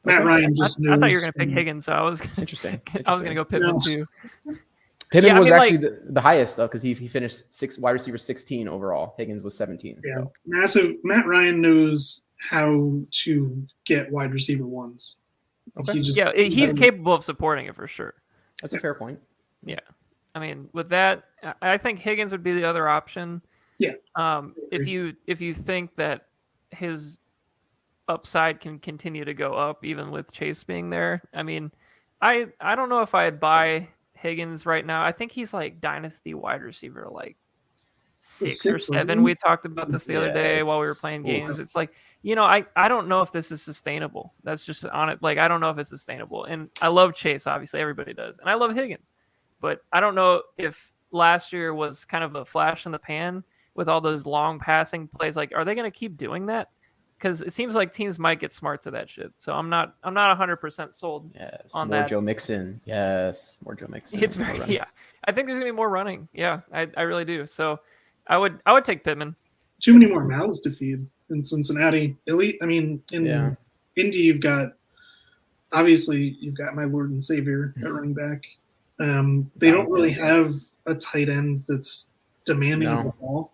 Matt Ryan just knows. I thought you were going to pick Higgins, so I was interesting. I was going to go Pittman too. Pittman was actually the highest though, because he finished wide receiver 16 overall. Higgins was 17. Yeah, so. massive. Matt Ryan knows how to get wide receiver ones. Okay. He's capable of supporting it for sure. That's a fair point. Yeah, I mean, with that, I think Higgins would be the other option. Yeah. If you think that his upside can continue to go up even with Chase being there. I mean, I don't know if I'd buy Higgins right now. I think he's like dynasty wide receiver, like 6 or 6, wasn't 7. he? We talked about this the other Yeah, day while we were it's- playing oof. games. It's like, I don't know if this is sustainable. That's just on it. Like, I don't know if it's sustainable. And I love Chase, obviously, everybody does. And I love Higgins. But I don't know if last year was kind of a flash in the pan with all those long passing plays. Like, are they going to keep doing that? Because it seems like teams might get smart to that shit. So I'm not 100% sold. Yes, On more that. Joe Mixon. Yes, more Joe Mixon. It's more very runs. yeah. I think there's gonna be more running. Yeah, I really do. So I would take Pittman. Too many more mouths to feed in Cincinnati. Elite. I mean, in Yeah. Indy, you've got my Lord and Savior at running back. They don't really have a tight end that's demanding of No. the ball.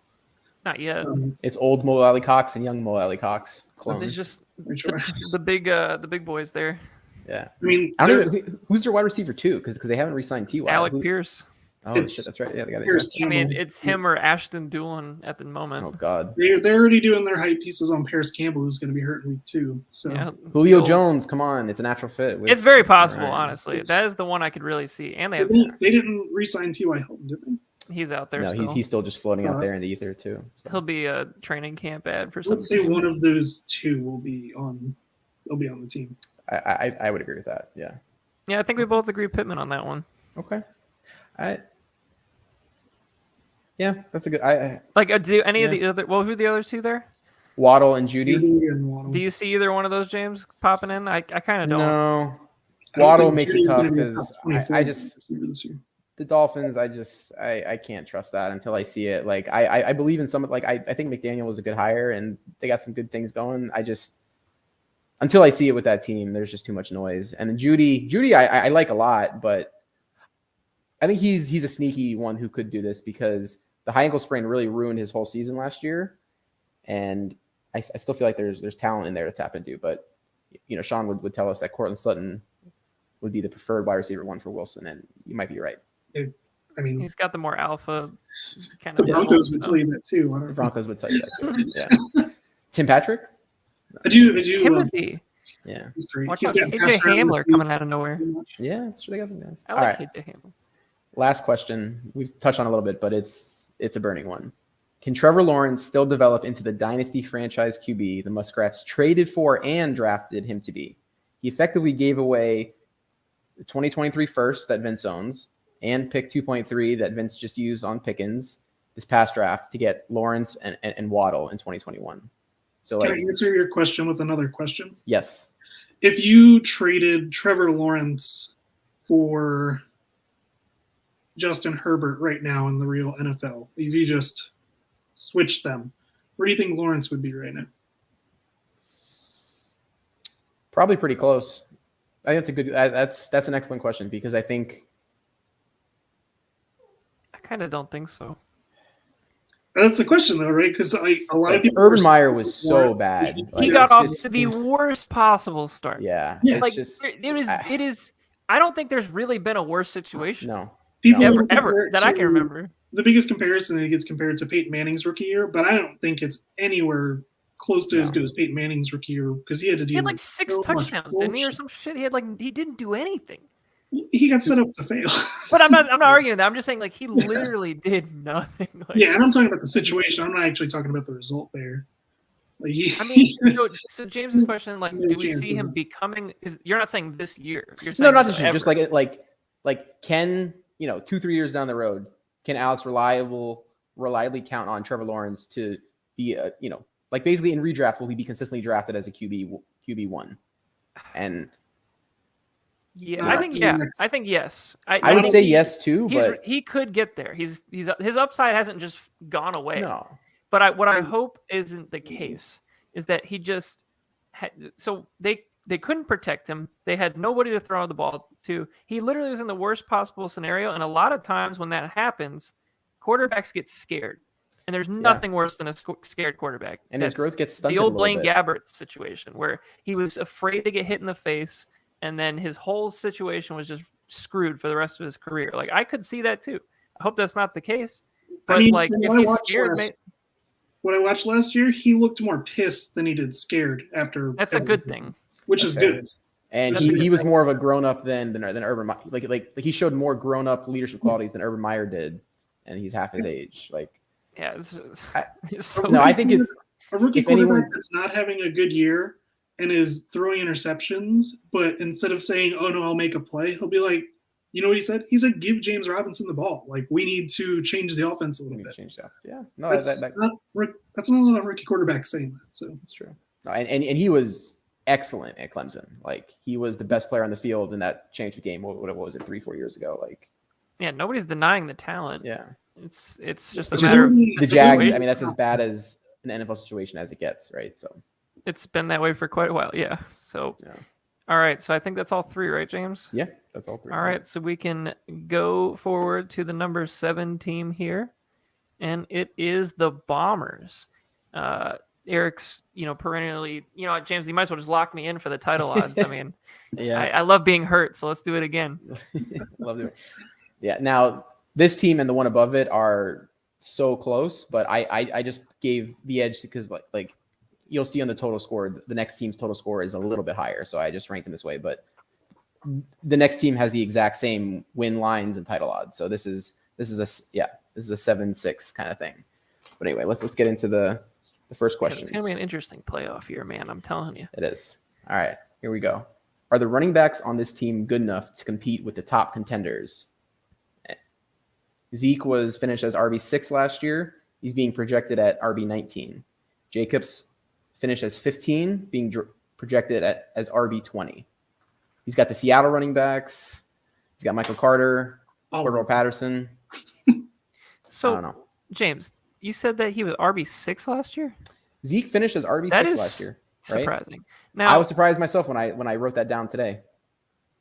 Not yet. It's old Mo Alley Cox and young Mo Alley Cox There's clones. just Very sure. the big boys there. Yeah. I mean, I don't know who's their wide receiver too, because they haven't re-signed Ty. Alec Pierce. Oh It's shit, that's right. Yeah, they got it. Pierce I mean, Campbell. it's him or Ashton Doolin at the moment. Oh god. They're already doing their hype pieces on Paris Campbell, who's going to be hurt in week 2. So Yeah, Julio Bill. Jones, come on, it's a natural fit. It's very possible, Ryan. honestly. That is the one I could really see. And they didn't re-sign T.Y. Hilton, did they? he's out there. No, still. he's still just floating out there in the ether too. So. He'll be a training camp ad for I some would say team. one of those two will be on. They'll be on the team. I would agree with that. Yeah. Yeah, I think we both agree Pittman on that one. Okay. Yeah, that's a good. Do any of the other? Well, who are the other two there? Waddle and Judy. Judy and Waddle. Do you see either one of those, James, popping in? I kind of don't. No. I don't Waddle think makes it Judy's tough gonna be a because top 24 I just receiver this year. the Dolphins. I can't trust that until I see it. Like I believe in some. Like I think McDaniel was a good hire and they got some good things going. Until I see it with that team, there's just too much noise. And then Judy, I like a lot, but I think he's a sneaky one who could do this because the high ankle sprain really ruined his whole season last year, and I still feel like there's talent in there to tap into. But Sean would tell us that Cortland Sutton would be the preferred wide receiver 1 for Wilson, and you might be right. I mean, He's got the more alpha kind the of. Broncos would tell you that too. I don't The know. Broncos would tell you that too. Yeah. Tim Patrick? I do. Timothy. Yeah. He's great. Watch He's out, got KJ passed around the Hamler league coming out of nowhere. so much. Yeah, sure they got some guys. I All like right. KJ Hamler. Last question. We've touched on it a little bit, but it's a burning one. Can Trevor Lawrence still develop into the dynasty franchise QB the Muskrats traded for and drafted him to be? He effectively gave away the 2023 first that Vince owns and pick 2.3 that Vince just used on Pickens this past draft to get Lawrence and Waddle in 2021. So Can I answer your question with another question? yes. If you traded Trevor Lawrence for Justin Herbert right now in the real NFL, if you just switched them, where do you think Lawrence would be right now? Probably pretty close. I think that's an excellent question because I think I kind of don't think so. That's the question, though, right? Because a lot of people. Urban Meyer was so bad. He got off to the worst possible start. Yeah. Yeah. Like It's just it is. I don't think there's really been a worse situation no. People ever compare it that I can to- remember. The biggest comparison it gets compared to Peyton Manning's rookie year, but I don't think it's anywhere close to as good as Peyton Manning's rookie year because he had to He deal had like with 6 so much touchdowns, didn't he, or bullshit. some shit? He didn't do anything. He got set up to fail. But I'm not arguing that. I'm just saying like he literally did nothing. Like, Yeah, and I'm talking about the situation. I'm not actually talking about the result there. Like I mean, so James's question, like, No do we chance see of him it. becoming? You're not saying this year. You're No, saying not this year. forever. Just like can 2-3 years down the road, can Alex reliably count on Trevor Lawrence to be like basically in redraft will he be consistently drafted as a QB1? And Yeah, Yeah. I think I think yes. I would say yes too, but he could get there. His upside hasn't just gone away. no. But what I hope isn't the case is that he just so they couldn't protect him. They had nobody to throw the ball to. He literally was in the worst possible scenario. And a lot of times when that happens, quarterbacks get scared. And there's nothing worse than a scared quarterback. And his growth gets stunted the old a little Blaine bit. Gabbert situation where he was afraid to get hit in the face, and then his whole situation was just screwed for the rest of his career. Like I could see that too. I hope that's not the case. But I mean, like from if what I he's watched scared, what I watched last year, he looked more pissed than he did scared after. That's a good thing. Which is Okay. good. And That's a good he was thing. more of a grown up than Urban Meyer. Like he showed more grown up leadership qualities than Urban Meyer did, and he's half his age. Like, Yeah. I- It's so no, I think it's A rookie if quarterback anyone- that's not having a good year and is throwing interceptions, but instead of saying, "Oh no, I'll make a play," he'll be like, "You know what he said? He said, give James Robinson the ball. Like we need to change the offense a we little need to bit." change that. Yeah, no, That's not a lot of rookie quarterbacks saying that. So that's true. No, and he was excellent at Clemson. Like he was the best player on the field in that championship game. What was it, 3-4 years ago? Like, yeah, nobody's denying the talent. yeah, It's just It's a just matter of the the situation. Jags. I mean, that's as bad as an NFL situation as it gets, right? So It's been that way for quite a while. Yeah. So, yeah, all right. So I think that's all three, right, James? yeah, that's all three. All right. So we can go forward to the number 7 team here, and it is the Bombers. Eric's, perennially, James, you might as well just lock me in for the title odds. I mean, Yeah, I love being hurt, so let's do it again. love doing it. Yeah. Now this team and the one above it are so close, but I just gave the edge because like you'll see on the total score, the next team's total score is a little bit higher, so I just ranked them this way. But the next team has the exact same win lines and title odds, so this is a 7-6 kind of thing. But anyway, let's get into the first question. It's gonna be an interesting playoff year, man. I'm telling you. It is. All right, here we go. Are the running backs on this team good enough to compete with the top contenders? Zeke was finished as RB6 last year. He's being projected at RB19. Jacobs finished as 15, being projected as RB20. He's got the Seattle running backs. He's got Michael Carter, Cordell Patterson. I So, don't know. James, you said that he was RB6 last year? Zeke finished as RB6 That is last year. Right? surprising. I Now, was surprised myself when I wrote that down today.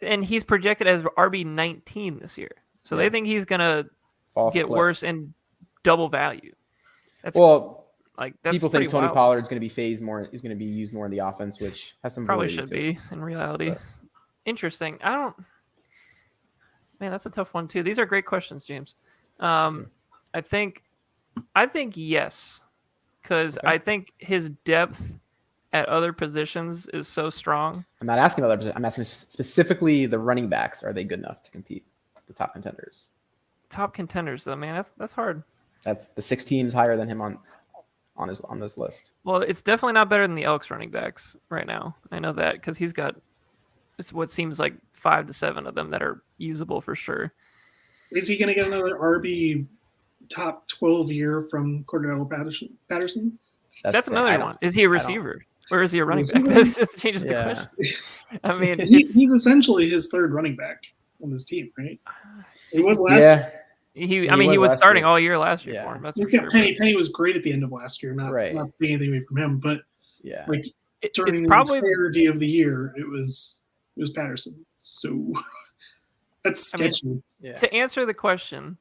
and he's projected as RB19 this year. So Yeah. they think he's gonna Fall off a get cliff. worse and double value. That's Well, that's people pretty think Tony wild. Pollard's going to be phased more. He's going to be used more in the offense, which has some Probably validity should to it. be in reality. But- Interesting. Man, that's a tough one too. These are great questions, James. I think yes, because Okay. I think his depth at other positions is so strong. I'm not asking about that. I'm asking specifically the running backs. Are they good enough to compete with the top contenders? Top contenders, though, man, that's hard. That's the 6 teams higher than him on this list. Well, it's definitely not better than the Elks running backs right now. I know that because he's got it's what seems like 5 to 7 of them that are usable for sure. is he going to get another RB top 12 year from Cordell Patterson? That's the thing. I another don't- one. Is he a don't- receiver or is he a running back? Receiver? That changes the Yeah. question. I mean, He's essentially his third running back on this team, right? He was last year. Yeah, he was was last starting year. all year last year Yeah. for him. That's He's for got sure. Penny. Penny was great at the end of last year. Not Right. taking anything away from him, but yeah. like It's during the probably entirety of the year, it was Patterson. So that's I mean, sketchy. Yeah. to answer the question.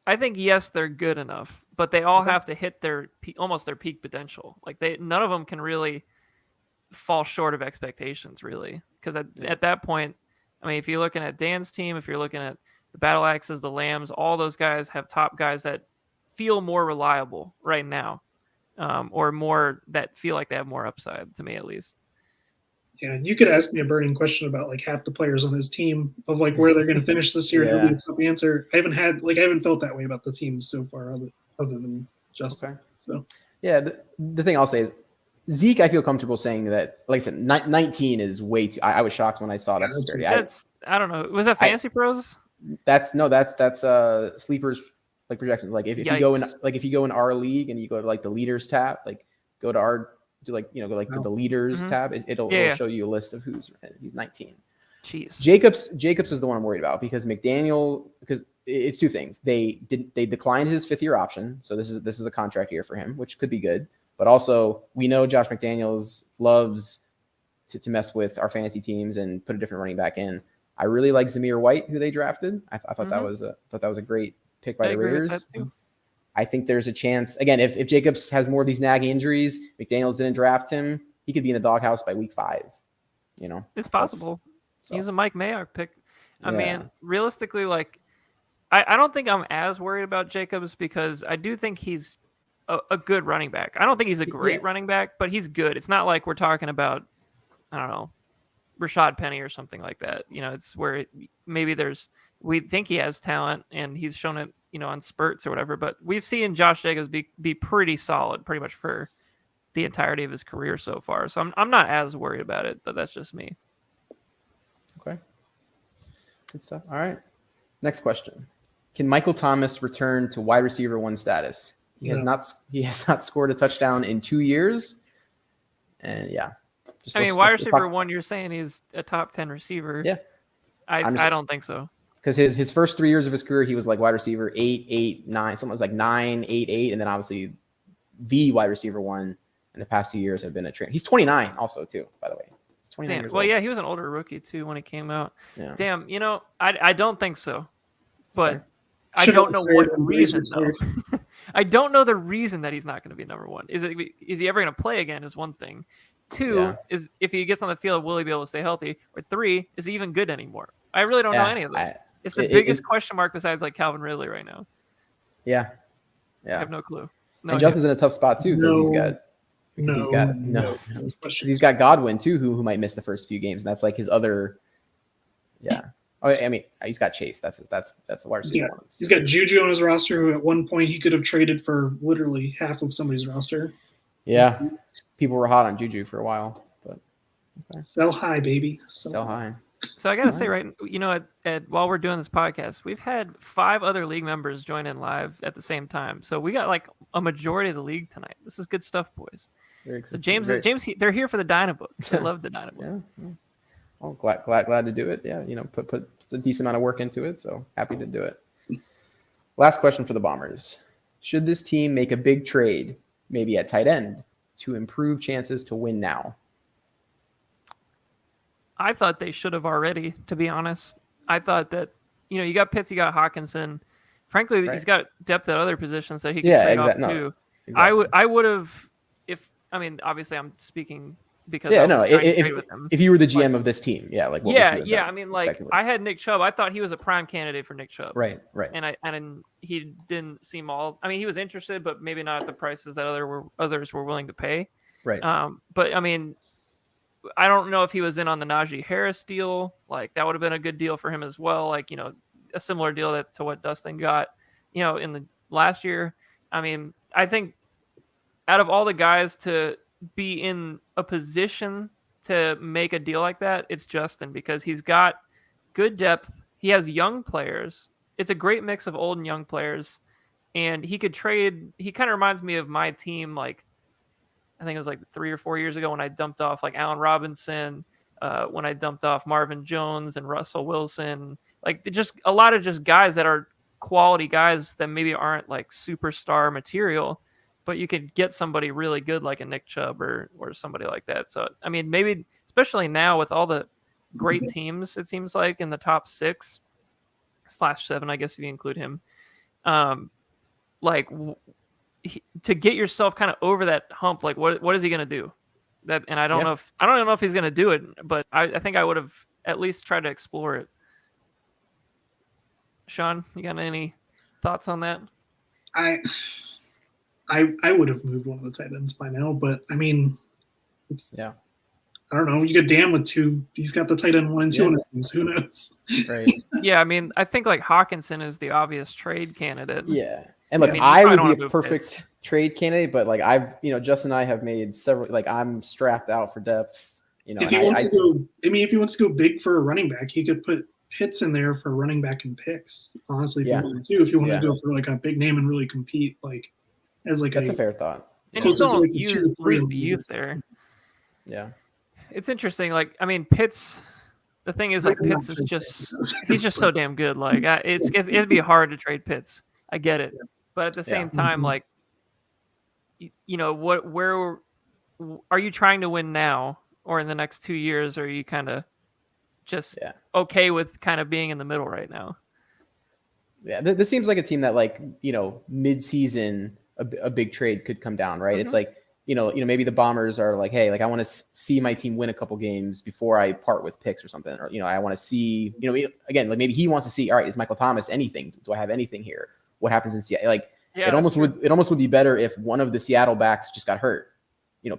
I think yes, they're good enough, but they all Okay. have to hit their almost their peak potential. Like none of them can really fall short of expectations, really, because at that point, I mean, if you're looking at Dan's team, if you're looking at the Battle Axes, the Lambs, all those guys have top guys that feel more reliable right now, or more that feel like they have more upside. To me, at least. Yeah, you could ask me a burning question about like half the players on his team of like where they're going to finish this year. Yeah. It'll be a tough answer. I haven't felt that way about the team so far, other than Justin. Okay. So Yeah, the thing I'll say is Zeke, I feel comfortable saying that, like I said, 19 is way too. I was shocked when I saw that disparity. I don't know. Was that Fantasy Pros? That's sleepers like projections. Like if you go in if you go in our league and you go to like the leaders tab, like go to our to the leaders tab, it'll show you a list of he's 19. Jeez. Jacobs is the one I'm worried about because it's two things. They declined his 5th-year option, so this is a contract year for him, which could be good. But also, we know Josh McDaniels loves to mess with our fantasy teams and put a different running back in. I really like Zamir White, who they drafted. I thought that was a great pick by the agree with Raiders. that too. I think there's a chance again if Jacobs has more of these nagging injuries, McDaniels didn't draft him, he could be in the doghouse by week 5. It's possible. So, He's a Mike Mayock pick. I Yeah. mean, realistically, like, I don't think I'm as worried about Jacobs because I do think he's a good running back. I don't think he's a great Yeah. running back, but he's good. It's not like we're talking about, I don't know, Rashad Penny or something like that. It's where maybe we think he has talent and he's shown it, on spurts or whatever. But we've seen Josh Jacobs be pretty solid, pretty much for the entirety of his career so far. So I'm not as worried about it, but that's just me. Okay. Good stuff. All right. Next question. Can Michael Thomas return to wide receiver 1 status? He has not scored a touchdown in 2 years. And yeah. Wide receiver 1, you're saying he's a top 10 receiver. Yeah. I don't think so. Because his first 3 years of his career, he was like wide receiver 8, 8, 9. Something was like 9, 8, 8. And then obviously the wide receiver 1 in the past 2 years have been a train. He's 29 also too, by the way. He's 29 years old. Yeah, he was an older rookie too when he came out. Yeah. Damn, I don't think so. But Okay. I don't know what reason though. I don't know the reason that he's not going to be number 1. Is he ever going to play again is one thing. 2 is if he gets on the field, will he be able to stay healthy? Or 3, is he even good anymore? I really don't know any of them. It's the biggest question mark besides like Calvin Ridley right now. Yeah. I have no clue. And Justin's in a tough spot too because he's got Godwin too, who might miss the first few games, and that's like his other. Yeah. Oh, I mean, he's got Chase. That's the wide receiver. He's got Juju on his roster, who at one point he could have traded for literally half of somebody's roster. Yeah, people were hot on Juju for a while, but okay. Sell high, baby. Sell high. So I gotta say, right, while we're doing this podcast, we've had 5 other league members join in live at the same time. So we got like a majority of the league tonight. This is good stuff, boys. So James, they're here for the Dynabook. They love the Dynabook. Yeah. Well, glad to do it. Yeah, put a decent amount of work into it. So happy to do it. Last question for the Bombers: should this team make a big trade, maybe at tight end, to improve chances to win now? I thought they should have already, to be honest. I thought that, you got Pitts, you got Hawkinson. Frankly, he's got depth at other positions that he can trade off too. Exactly. I would have, obviously I'm speaking because if you were the GM of this team, what would you have done, I had Nick Chubb. I thought he was a prime candidate for Nick Chubb. Right. And he didn't seem he was interested, but maybe not at the prices that others were willing to pay. Right. But I don't know if he was in on the Najee Harris deal. Like that would have been a good deal for him as well. Like, a similar deal to what Dustin got, in the last year. I think out of all the guys to be in a position to make a deal like that, it's Justin, because he's got good depth. He has young players. It's a great mix of old and young players. And he could trade. He kind of reminds me of my team, like, I think it was like 3 or 4 years ago when I dumped off like Allen Robinson, when I dumped off Marvin Jones and Russell Wilson, like just a lot of just guys that are quality guys that maybe aren't like superstar material, but you could get somebody really good like a Nick Chubb or somebody like that. So, maybe especially now with all the great teams, it seems like in the top 6/7, I guess if you include him, to get yourself kind of over that hump, like what is he going to do? And I don't know if he's going to do it, but I think I would have at least tried to explore it. Sean, you got any thoughts on that? I would have moved one of the tight ends by now, but I don't know. You got Dan with 2. He's got the tight end 1 and 2 on his teams. Who knows? Right. Yeah, I think like Hawkinson is the obvious trade candidate. Yeah. And look, I would be a perfect trade candidate, but like Justin and I have made several. Like I'm strapped out for depth. If he wants to go, if he wants to go big for a running back, he could put Pitts in there for running back and picks. Honestly, if you want to go for like a big name and really compete, like as like that's a fair thought. And you still don't lose the youth there. Yeah, it's interesting. Like Pitts. The thing is, like Pitts is he's just so damn good. Like it'd be hard to trade Pitts. I get it. But at the same time, like, where are you trying to win now or in the next 2 years? Or are you kind of just okay with kind of being in the middle right now? Yeah, this seems like a team that, like, mid-season, a big trade could come down, right? Mm-hmm. It's like, maybe the Bombers are like, hey, like I want to see my team win a couple games before I part with picks or something. Or, I want to see, again, like maybe he wants to see, all right, is Michael Thomas anything? Do I have anything here? What happens in Seattle? Like, Yeah, it almost would be better if one of the Seattle backs just got hurt.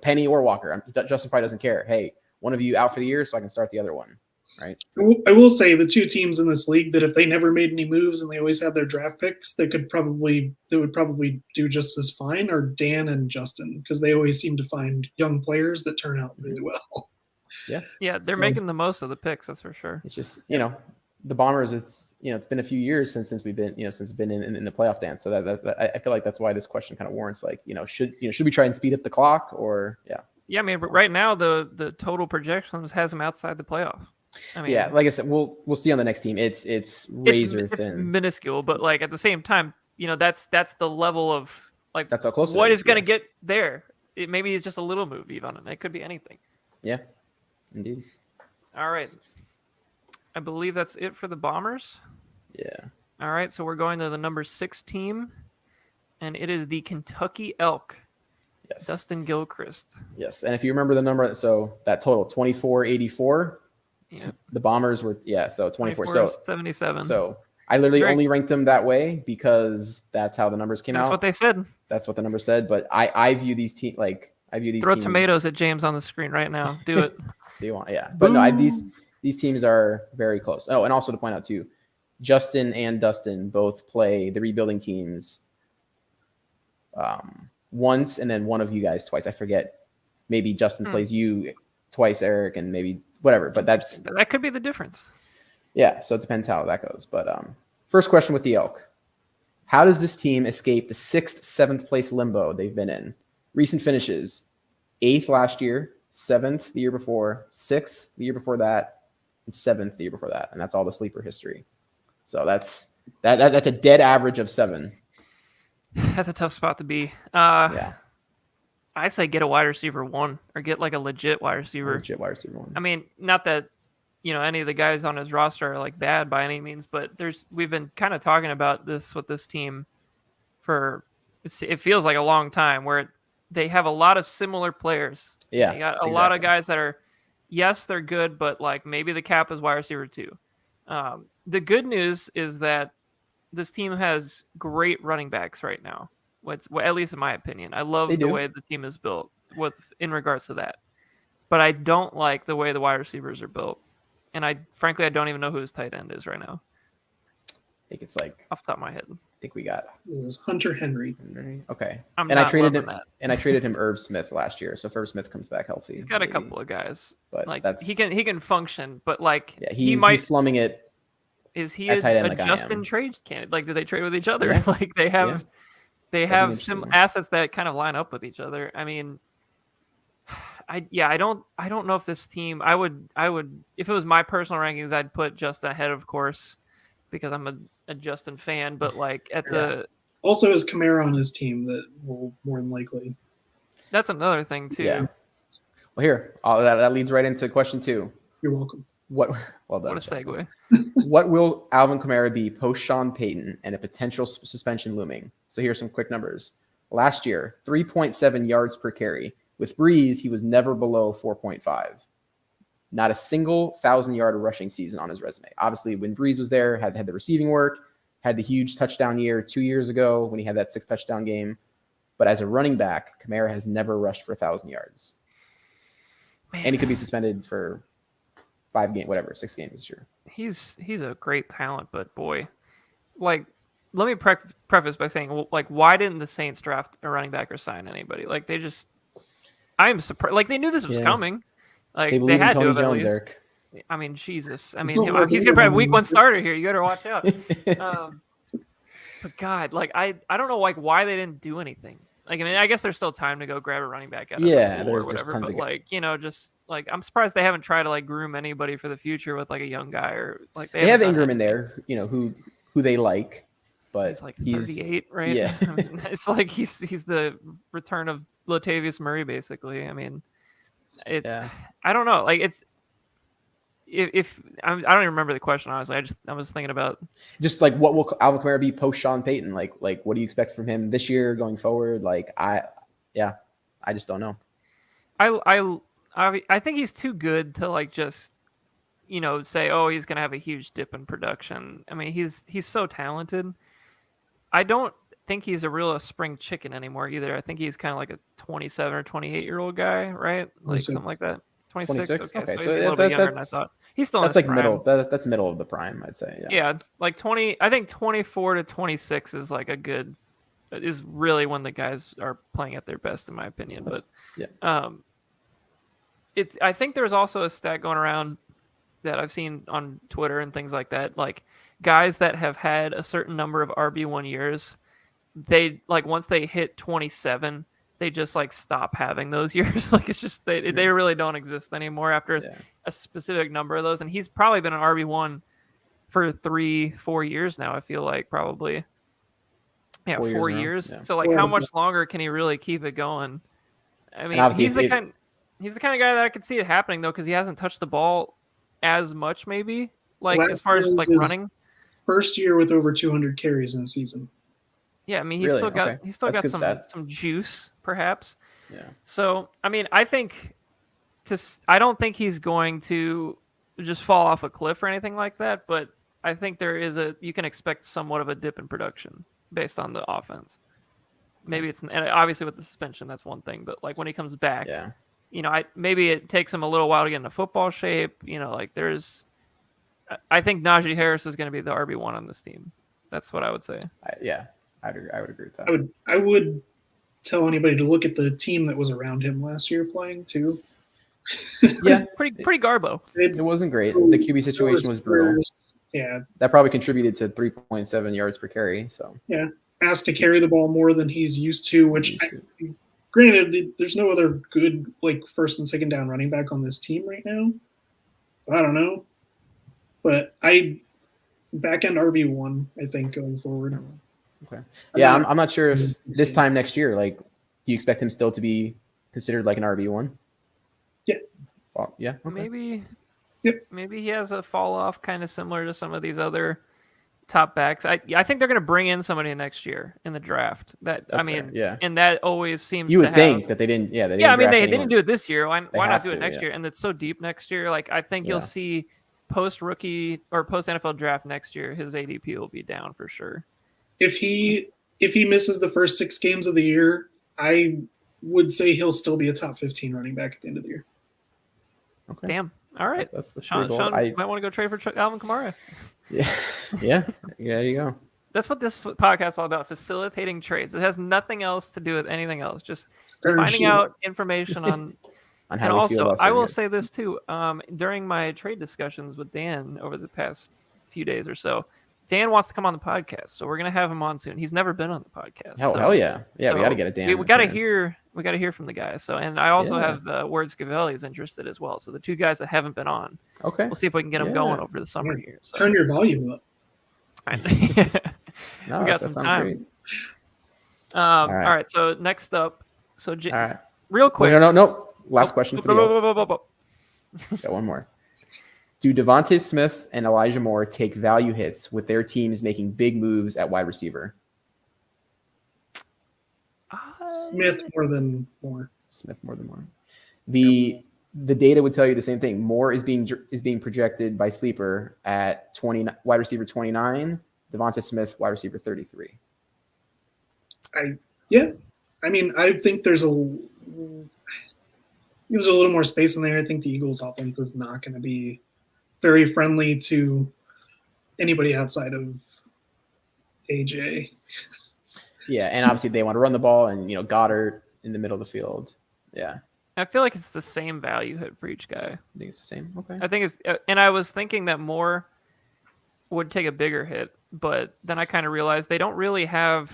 Penny or Walker. Justin probably doesn't care. Hey, one of you out for the year, so I can start the other one, right? I will say the two teams in this league that if they never made any moves and they always had their draft picks, they would probably do just as fine are Dan and Justin, because they always seem to find young players that turn out really well. Yeah, they're making the most of the picks, that's for sure. It's just the Bombers. It's been a few years since we've been since been in the playoff dance. So that I feel like that's why this question kind of warrants should we try and speed up the clock or yeah. Yeah, I mean, but right now the total projections has them outside the playoff. I mean, yeah, like I said, we'll see on the next team. It's razor thin. It's minuscule, but like at the same time, that's the level of like that's how close what is going to get there. Maybe it's just a little move even. It could be anything. Yeah, indeed. All right. I believe that's it for the Bombers. Yeah. All right, so we're going to the number 6 team, and it is the Kentucky Elk. Yes. Dustin Gilchrist. Yes, and if you remember the number, so that total 2484. Yeah. The Bombers were so 24. So 77. So I literally only ranked them that way because that's how the numbers came out. That's what they said. That's what the number said. But I view these teams Throw teams, tomatoes at James on the screen right now. Do it. Do you want? Yeah, but no, these teams are very close. Oh, and also to point out too, Justin and Dustin both play the rebuilding teams once, and then one of you guys twice. I forget. Maybe Justin plays you twice, Eric, and maybe whatever. But that could be the difference. Yeah, so it depends how that goes. But first question with the Elk: how does this team escape the 6th, 7th place limbo they've been in? Recent finishes: 8th last year, 7th the year before, 6th the year before that, and 7th the year before that, and that's all the sleeper history. So that's a dead average of 7. That's a tough spot to be. Yeah, I'd say get a wide receiver 1 or get like a legit wide receiver. Legit wide receiver 1. I mean, not that any of the guys on his roster are like bad by any means, but we've been kind of talking about this with this team for it feels like a long time where they have a lot of similar players. Yeah, you got a lot of guys that are, yes, they're good, but like maybe the cap is wide receiver 2. The good news is that this team has great running backs right now. At least in my opinion, I love the way the team is built in regards to that. But I don't like the way the wide receivers are built, and I don't even know who his tight end is right now. I think it's like off the top of my head. I think we got it was Hunter Henry. Okay, I traded him. And I traded him Irv Smith last year. So if Irv Smith comes back healthy, he's got a couple of guys, but like he can function. But like he's slumming it. Is he a Justin trade candidate? Like, do they trade with each other? Yeah. Like they have some assets that kind of line up with each other. I mean, I don't know if this team. I would if it was my personal rankings, I'd put Justin ahead, of course, because I'm a Justin fan. But like also has Kamara on his team that will more than likely. That's another thing too. Yeah. Well, here that leads right into question 2. You're welcome. Well done. What a segue. What will Alvin Kamara be post Sean Payton and a potential suspension looming? So here's some quick numbers. Last year, 3.7 yards per carry. With Breeze, he was never below 4.5. Not a single 1,000-yard rushing season on his resume. Obviously, when Breeze was there, had the receiving work, had the huge touchdown year 2 years ago when he had that 6 touchdown game. But as a running back, Kamara has never rushed for 1,000 yards. Man. And he could be suspended for 6 games this year. He's a great talent, but boy, like, let me preface by saying, well, like, why didn't the Saints draft a running back or sign anybody? Like, I am surprised. Like, they knew this was coming. Like, they had to have at least. Eric. I mean, Jesus. I mean, he's gonna be a week 1 starter here. You better watch out. But God, like, I don't know, like, why they didn't do anything. Like, I mean, I guess there's still time to go grab a running back out of the pool or whatever. But like, just like, I'm surprised they haven't tried to like groom anybody for the future with like a young guy or like they have Ingram in there, who they like, but he's like 38, right? Yeah, I mean, it's like he's the return of Latavius Murray, basically. I mean, I don't know. Like, it's if I don't even remember the question, honestly. I was thinking about just like, what will Alvin Kamara be post Sean Payton? Like what do you expect from him this year going forward? Like I just don't know. I think he's too good to like just say, oh, he's gonna have a huge dip in production. I mean, he's so talented. I don't think he's a real spring chicken anymore either. I think he's kind of like a 27 or 28-year-old guy, right? Like 26. something like that. 26. 26? Okay, Okay, so so he's a yeah, little bit younger than I that's thought. He's still in that's his like prime. middle. That's middle of the prime, I'd say. Yeah. Yeah, like 20. I think 24 to 26 is like a good. Is really when the guys are playing at their best, in my opinion. That's- But yeah. I think there's also a stat going around that I've seen on Twitter and things like that. Like guys that have had a certain number of RB1 years, they like once they hit 27, they just like stop having those years. Like it's just they really don't exist anymore after Yeah. a specific number of those. And he's probably been an RB1 for 3-4 years now. I feel like probably. Yeah, 4 years. Yeah. So like, how much longer can he really keep it going? I mean, obviously he's the kind of guy that I could see it happening though, because he hasn't touched the ball as much, maybe like Last as far as year like was his running. First year with over 200 carries in a season. Yeah, I mean, he's Really? still got Okay. he's still That's got good stat. some juice, perhaps. Yeah. So I mean, I think I don't think he's going to just fall off a cliff or anything like that, but I think you can expect somewhat of a dip in production based on the offense. Maybe and obviously with the suspension, that's one thing. But like when he comes back, Yeah. Maybe it takes him a little while to get into football shape. Like I think Najee Harris is going to be the RB1 on this team. That's what I would say. I would agree with that. I would tell anybody to look at the team that was around him last year playing too. Yeah. pretty garbo. It wasn't great. The QB situation was brutal. Yeah. That probably contributed to 3.7 yards per carry. So yeah, asked to carry the ball more than he's used to. Which, granted, there's no other good like first and second down running back on this team right now. So I don't know, but back end RB1, I think going forward. Okay. Yeah, I'm not sure if this time next year, like, do you expect him still to be considered like an RB1? Yeah. Yeah. Okay. Maybe. Yep. Maybe he has a fall off kind of similar to some of these other top backs. I think they're going to bring in somebody next year in the draft. That's fair, yeah. And that always seems you would think that they didn't. Yeah. They didn't do it this year. Why not do it next year? And it's so deep next year. Like I think you'll see post rookie or post NFL draft next year, his ADP will be down for sure. If he misses the first 6 games of the year, I would say he'll still be a top 15 running back at the end of the year. Okay. Damn. All right. That's Sean might want to go trade for Alvin Kamara. Yeah. Yeah. There you go. That's what this podcast is all about, facilitating trades. It has nothing else to do with anything else. Just finding out information on how and we also, feel about I will it. say this too. During my trade discussions with Dan over the past few days or so, Dan wants to come on the podcast, so we're gonna have him on soon. He's never been on the podcast. Hell yeah, yeah. We got to get it, Dan. We got to hear. We got to hear from the guy. So, and I also have Word Scavelli is interested as well. So the two guys that haven't been on. Okay. We'll see if we can get them going over the summer here. So. Turn your volume up. We got some time. Great. All right. So next up, All right. real quick. No. Last question for you. Got one more. Do Devontae Smith and Elijah Moore take value hits with their teams making big moves at wide receiver? Smith more than Moore. Smith more than Moore. The data would tell you the same thing. Moore is being projected by Sleeper at wide receiver 29. Devontae Smith wide receiver 33. I mean, I think there's a little more space in there. I think the Eagles' offense is not going to be very friendly to anybody outside of AJ. Yeah, and obviously they want to run the ball, and Goddard in the middle of the field. Yeah, I feel like it's the same value hit for each guy. I think it's the same. Okay. I think it's, and I was thinking that Moore would take a bigger hit, but then I kind of realized they don't really have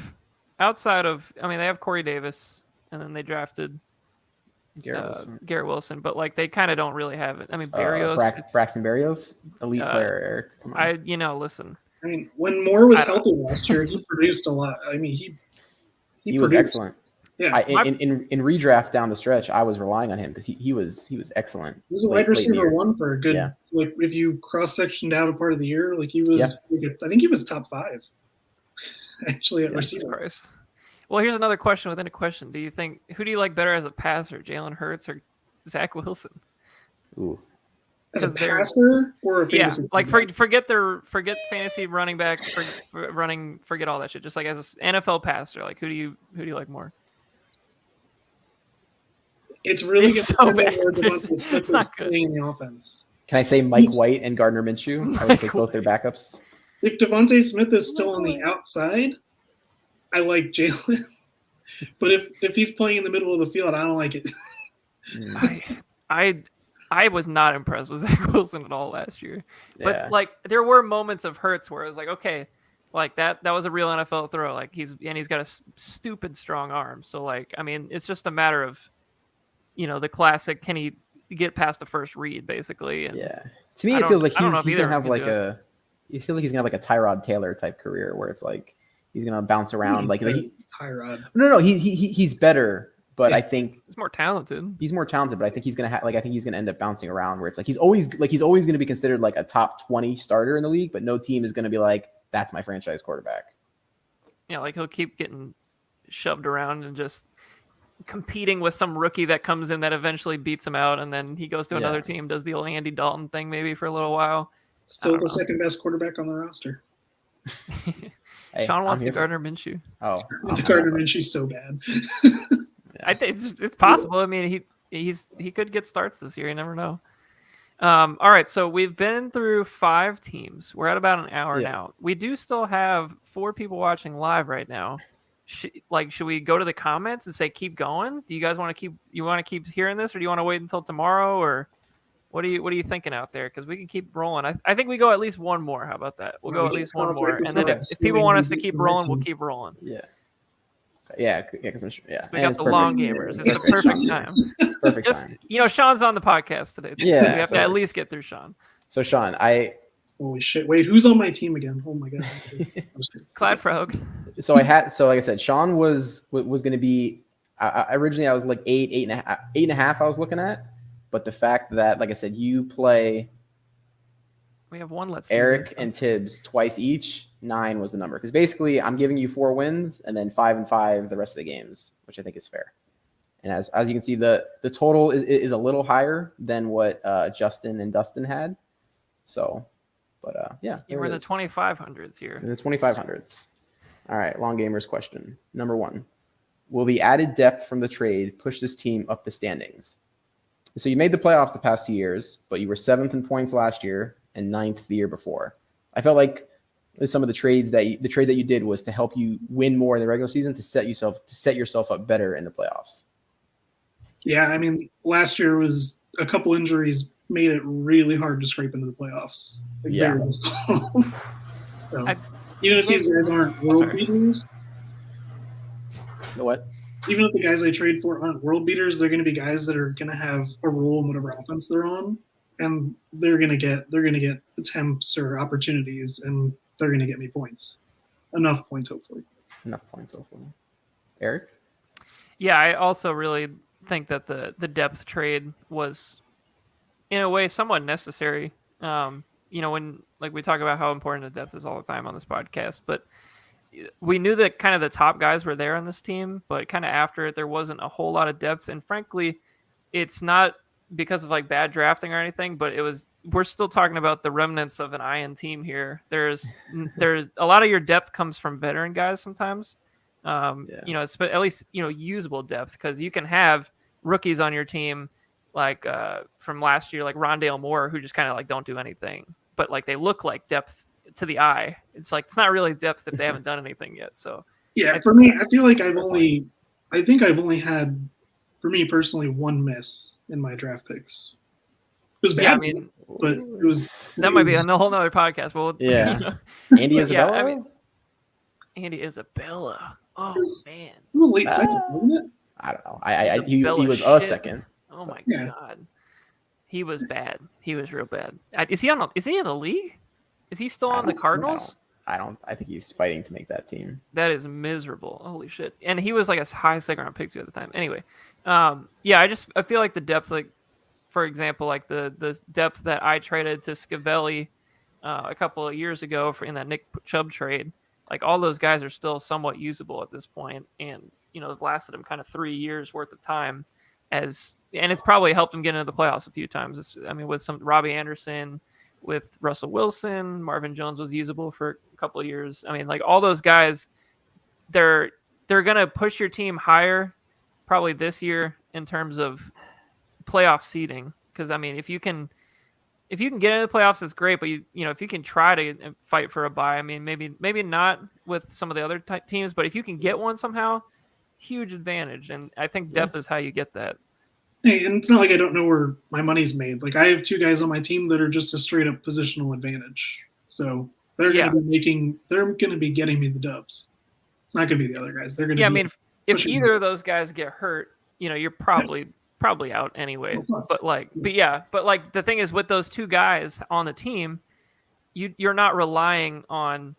outside of. I mean, they have Corey Davis, and then they drafted Garrett Wilson, but like they kind of don't really have it. I mean, Berrios, Braxton Berrios, elite player, Eric. Come on. Listen. I mean, when Moore was healthy last year, he produced a lot. I mean, he was excellent. Yeah. In redraft down the stretch, I was relying on him because he was excellent. He was a wide receiver one for a good. Yeah. Like if you cross sectioned out a part of the year, like he was. Yeah. I think he was top 5. Actually, at receiver. Well, here's another question within a question. Who do you like better as a passer, Jalen Hurts or Zach Wilson? Ooh. As a 'Cause they're- passer or a Yeah, fantasy? like quarterback? forget fantasy running back, forget all that shit. Just like as an NFL passer, like who do you like more? It's really It's going so to depend bad. on where It's- Devontae Smith it's is not good. playing in the offense. Can I say Mike He's- White and Gardner Minshew? I would Mike take both their backups. If Devontae Smith is still Mike on the White. outside, I like Jalen. But if he's playing in the middle of the field, I don't like it. I was not impressed with Zach Wilson at all last year. But Yeah. like there were moments of Hurts where it was like, okay, like that was a real NFL throw. Like he's got a stupid strong arm. So like, I mean, it's just a matter of, the classic, can he get past the first read basically? And Yeah. To me, I it feels like I don't know if he's either gonna of have them can like do it feels like he's gonna have like a Tyrod Taylor type career where it's like he's gonna bounce around like Tyrod. no, he's better, but Yeah. I think he's more talented. he's more talented, but I think he's gonna I think he's gonna end up bouncing around where it's like he's always gonna be considered like a top 20 starter in the league, but no team is gonna be like, that's my franchise quarterback. Yeah, like he'll keep getting shoved around and just competing with some rookie that comes in that eventually beats him out, and then he goes to another team, does the old Andy Dalton thing maybe for a little while. Still the know. second best quarterback on the roster. Hey, Sean wants I'm the here for- Gardner Minshew. Oh, Gardner Minshew's so bad. I think it's possible. I mean, he could get starts this year. You never know. All right, so we've been through 5 teams. We're at about an hour now. We do still have 4 people watching live right now. Should we go to the comments and say keep going? Do you guys want to keep hearing this, or do you want to wait until tomorrow, or what are you thinking out there? Because we can keep rolling. I think we go at least one more. How about that? We'll go at least one more, and then if people want us to keep rolling, we'll keep rolling. Yeah, because I'm sure. Yeah, So we got the long gamers. It's the perfect time. Perfect Just time. Sean's on the podcast today. Too. Yeah, we have to at least get through Sean. So Sean, Holy shit! Wait, who's on my team again? Oh my god! Clyde Frog. so like I said, Sean was going to be. Originally, I was like 8.5. I was looking at, but the fact that, like I said, you play We have one. Let's Eric and Tibbs twice each. 9 was the number, because basically I'm giving you 4 wins and then 5 and 5 the rest of the games, which I think is fair. And as you can see, the total is a little higher than what Justin and Dustin had. So, but yeah, we're in the 2500s here. in the 2500s. All right, long gamers question number 1: will the added depth from the trade push this team up the standings? So you made the playoffs the past 2 years, but you were 7th in points last year and 9th the year before. I felt like some of the trade that you did was to help you win more in the regular season, to set yourself up better in the playoffs. Yeah, I mean, last year was a couple injuries made it really hard to scrape into the playoffs. Like, Yeah. So, even if these guys aren't world beaters, The what? even if the guys I trade for aren't world beaters, they're going to be guys that are going to have a role in whatever offense they're on, and they're going to get attempts or opportunities, and they're going to get me points, enough points hopefully. Enough points, hopefully. Eric? Yeah, I also really think that the depth trade was, in a way, somewhat necessary. When like we talk about how important the depth is all the time on this podcast, but we knew that kind of the top guys were there on this team, but kind of after it, there wasn't a whole lot of depth. And frankly, it's not because of like bad drafting or anything, but we're still talking about the remnants of an IN team here. There's a lot of your depth comes from veteran guys sometimes. It's at least, usable depth, because you can have rookies on your team like from last year, like Rondale Moore, who just kind of like don't do anything, but like they look like depth to the eye. It's like, it's not really depth if they haven't done anything yet. So yeah, for me, I feel like I've only had, for me personally, 1 miss in my draft picks. It was bad, yeah, I mean, but it was might be a whole nother podcast. But Yeah. Andy Isabella? I mean, Andy Isabella. Oh man, it was a late second, wasn't it? I don't know. He Isabella was shit. a second. Oh my Yeah. god, he was bad. He was real bad. Is he in the league? Is he still on the Cardinals? I think he's fighting to make that team. That is miserable. Holy shit. And he was like a high second round pick too at the time. Anyway, I feel like the depth, like for example, like the depth that I traded to Scavelli a couple of years ago in that Nick Chubb trade, like all those guys are still somewhat usable at this point, and they've lasted him kind of 3 years worth of time as and it's probably helped him get into the playoffs a few times. With some Robbie Anderson, with Russell Wilson, Marvin Jones was usable for a couple of years. I mean, like all those guys, they're gonna push your team higher probably this year in terms of playoff seeding. Because I mean, if you can get into the playoffs, that's great. But if you can try to fight for a bye, I mean, maybe not with some of the other teams, but if you can get one somehow, huge advantage. And I think depth is how you get that. Hey, and it's not like I don't know where my money's made. Like I have 2 guys on my team that are just a straight up positional advantage. So they're going to be getting me the dubs. It's not going to be the other guys. They're going to. Yeah, I mean, if either of those guys get hurt, you're probably out anyway. But the thing is, with those 2 guys on the team, you're not relying on,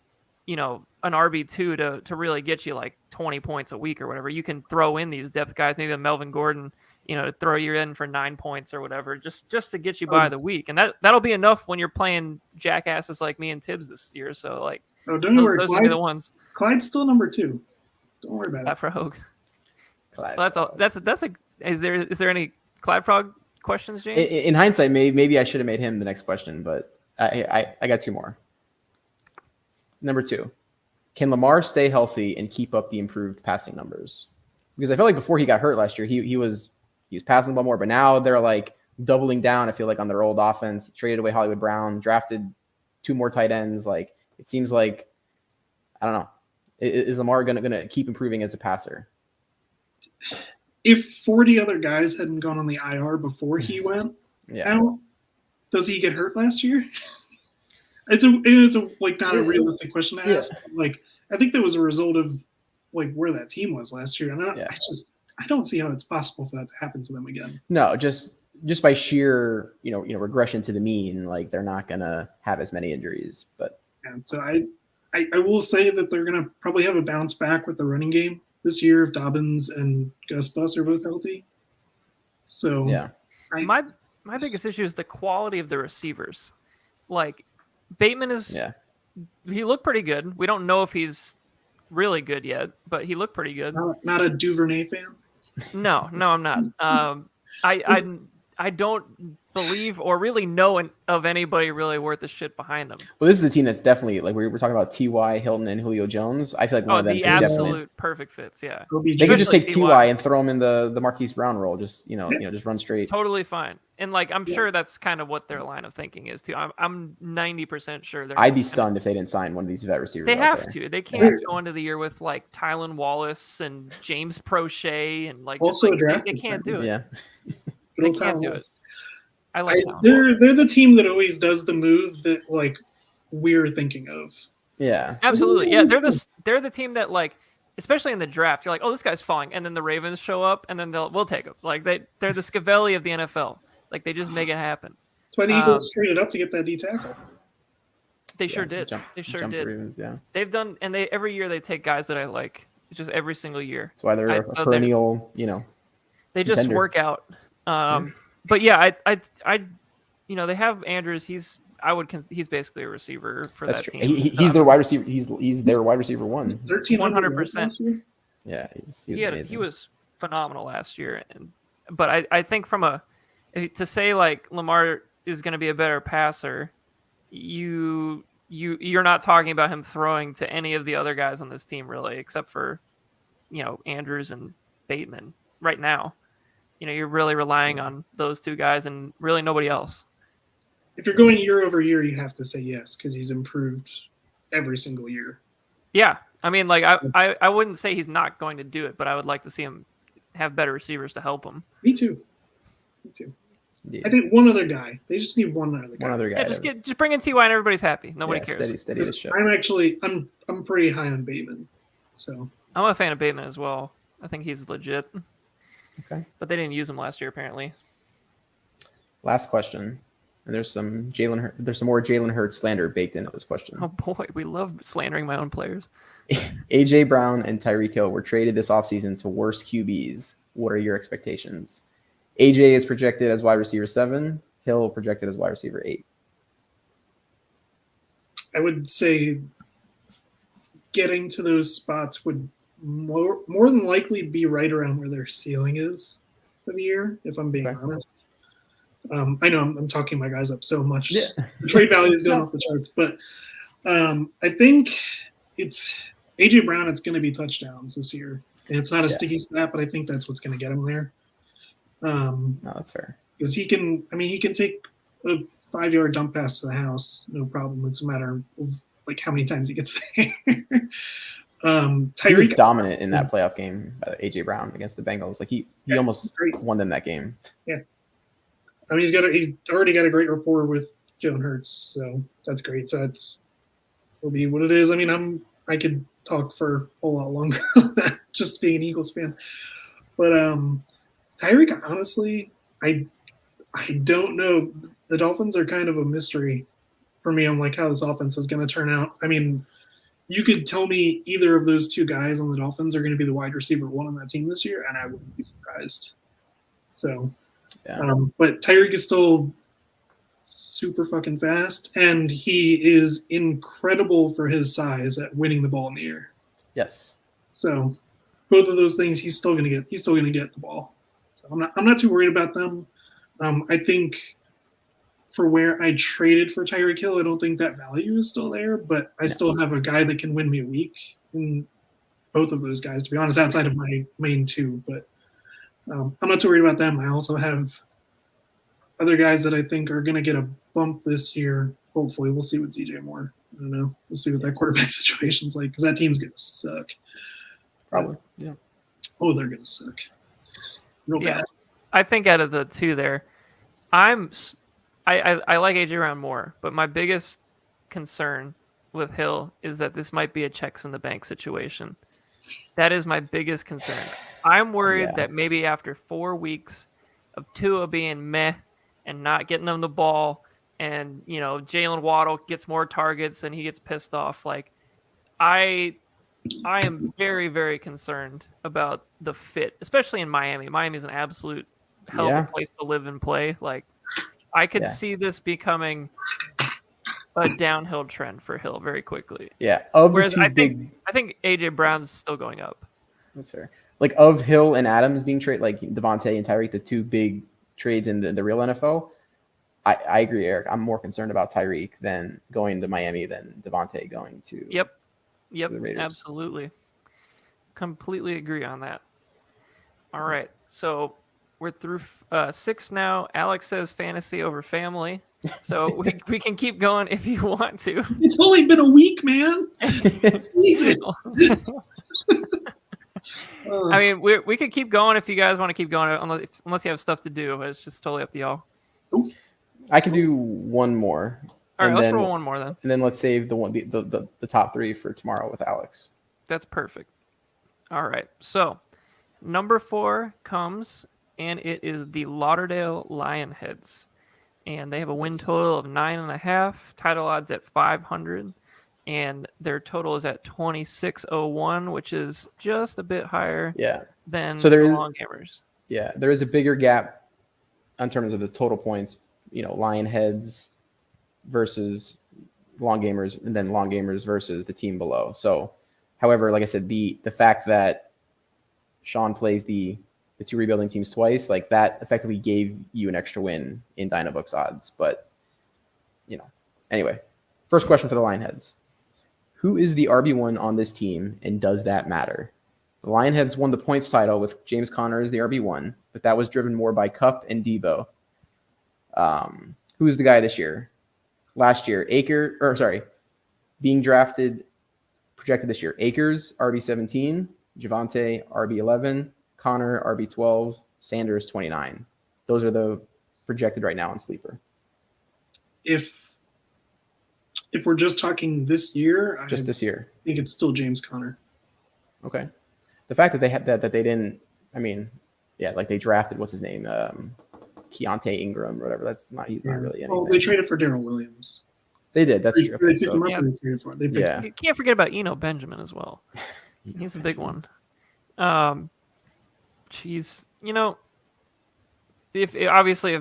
an RB2 to really get you like 20 points a week or whatever. You can throw in these depth guys, maybe a Melvin Gordon, to throw you in for 9 points or whatever, just to get you by the week. And that'll be enough when you're playing jackasses like me and Tibbs this year. So like, don't worry, those will be the ones. Clyde's still number 2. Don't worry about it. Frog. Clyde. Well, is there any Clyde Frog questions, James? In hindsight, maybe I should have made him the next question, but I got 2 more. Number 2, can Lamar stay healthy and keep up the improved passing numbers? Because I felt like before he got hurt last year, he was passing the ball more, but now they're like doubling down. I feel like on their old offense, traded away Hollywood Brown, drafted 2 more tight ends. Like it seems like, I don't know, is Lamar gonna keep improving as a passer? If 40 other guys hadn't gone on the IR before he went out, does he get hurt last year? It's a like not a realistic question to ask. Like I think that was a result of like where that team was last year, and I don't see how it's possible for that to happen to them again. No, just by sheer regression to the mean, like they're not gonna have as many injuries. But so I will say that they're gonna probably have a bounce back with the running game this year if Dobbins and Gus Bus are both healthy. So my biggest issue is the quality of the receivers. Like Bateman he looked pretty good. We don't know if he's really good yet, but he looked pretty good. Not a Duvernay fan? No, I'm not. I don't believe or really know of anybody really worth the shit behind them. Well, this is a team that's definitely like we're talking about T.Y., Hilton, and Julio Jones. I feel like one of them the absolute perfect fits. Yeah, they could just take T.Y. and throw him in the Marquise Brown role. Just just run straight. Totally fine. And like I'm sure that's kind of what their line of thinking is too. I'm 90% sure they're. I'd be stunned if they didn't sign one of these vet receivers. They have to. They can't go into the year with like Tylan Wallace and James Prochet and like also they can't do it. Yeah, they can't do it. I like they're the team that always does the move that like we're thinking of. Yeah, absolutely. Yeah, they're the team that like, especially in the draft, you're like, oh, this guy's falling, and then the Ravens show up, and then we'll take him. Like they're the Scavelli of the NFL. Like they just make it happen. That's why the Eagles traded up to get that D tackle. They sure did. They sure did. Ravens, They've done, and every year they take guys that I like. It's just every single year. That's why they're a perennial, They just work out. But yeah, I they have Andrews. He's basically a receiver for that team. He's their wide receiver. He's their wide receiver 1. 100%. Yeah, he was phenomenal last year. But I think to say like Lamar is going to be a better passer, you're not talking about him throwing to any of the other guys on this team really, except for Andrews and Bateman right now. You're really relying on those 2 guys and really nobody else. If you're going year over year, you have to say yes because he's improved every single year. Yeah, I mean, like I wouldn't say he's not going to do it, but I would like to see him have better receivers to help him. Me too. Yeah. I think one other guy. They just need one other guy. One other guy. Yeah, just bring in T.Y. and everybody's happy. Nobody cares. Steady as shit. I'm pretty high on Bateman. So I'm a fan of Bateman as well. I think he's legit. Okay. But they didn't use him last year apparently. Last question. And there's some more Jalen Hurts slander baked into this question. Oh boy, we love slandering my own players. AJ Brown and Tyreek Hill were traded this offseason to worse QBs. What are your expectations? AJ is projected as wide receiver 7. Hill projected as wide receiver 8. I would say getting to those spots would more than likely be right around where their ceiling is. for the year, if I'm being Okay. honest. I know I'm talking my guys up so much. Yeah. The trade value is going off the charts, but I think it's AJ Brown. It's going to be touchdowns this year, and it's not a sticky stat, but I think that's what's going to get him there. No, that's fair. Because he can take a 5-yard dump pass to the house, no problem. It's a matter of like how many times he gets there. He was Tyreek dominant in that playoff game, AJ Brown against the Bengals. Like he almost won them that game. Yeah, I mean he's already got a great rapport with Jalen Hurts, so that's great. So will be what it is. I mean, I could talk for a whole lot longer on that, just being an Eagles fan. But Tyreek, honestly, I don't know. The Dolphins are kind of a mystery for me on like how this offense is going to turn out. I mean, you could tell me either of those two guys on the Dolphins are going to be the wide receiver one on that team this year, and I wouldn't be surprised. So, but Tyreek is still super fucking fast, and he is incredible for his size at winning the ball in the air. Yes. So, both of those things, he's still going to get the ball. So I'm not too worried about them. I think for where I traded for Tyreek Hill, I don't think that value is still there, but I still have a guy that can win me a week in both of those guys, to be honest, outside of my main two. But I'm not too worried about them. I also have other guys that I think are going to get a bump this year. Hopefully, we'll see with DJ Moore. I don't know. We'll see what that quarterback situation's like, because that team's going to suck. Probably. Yeah. Oh, they're going to suck. Real bad. I think out of the two there, I like AJ Brown more, but my biggest concern with Hill is that this might be a checks in the bank situation. That is my biggest concern. I'm worried that maybe after 4 weeks of Tua being meh and not getting him the ball, and Jalen Waddle gets more targets and he gets pissed off. Like I am very, very concerned about the fit, especially in Miami. Miami's an absolute hell of a place to live and play. Like I could see this becoming a downhill trend for Hill very quickly. Yeah. Whereas I think AJ Brown's still going up. That's fair. Like of Hill and Adams being traded, like Devontae and Tyreek, the two big trades in the real NFL. I agree, Eric. I'm more concerned about Tyreek than going to Miami than Devontae going to. Yep. The Raiders. Absolutely. Completely agree on that. All right. So we're through 6 now. Alex says fantasy over family. So we can keep going if you want to. It's only been a week, man. Jesus. I mean, we could keep going if you guys want to keep going, unless you have stuff to do. But it's just totally up to y'all. I can do one more. All right, let's roll one more then. And then let's save the top 3 for tomorrow with Alex. That's perfect. All right. So number 4 comes, and it is the Lauderdale Lionheads. And they have a win total of 9.5, title odds at 500, and their total is at 2601, which is just a bit higher than the Long Gamers. Yeah, there is a bigger gap in terms of the total points, Lionheads versus Long Gamers, and then Long Gamers versus the team below. So, however, like I said, the fact that Sean plays the 2 rebuilding teams twice, like that effectively gave you an extra win in Dynabook's odds. But, anyway, first question for the Lionheads. Who is the RB1 on this team, and does that matter? The Lionheads won the points title with James Conner as the RB1, but that was driven more by Kupp and Debo. Who is the guy this year? Last year, being drafted, projected this year, Akers, RB17, Javonte, RB11, Connor, RB12, Sanders, 29. Those are the projected right now on Sleeper. If we're just talking this year, this year, I think it's still James Conner. Okay. The fact that they had that they didn't, like they drafted what's his name, Keontae Ingram or whatever. He's not really anything. Oh, they traded for Darrell Williams. They did. That's true. They picked him up and they traded for him. You can't forget about Eno Benjamin as well. He's a big one. If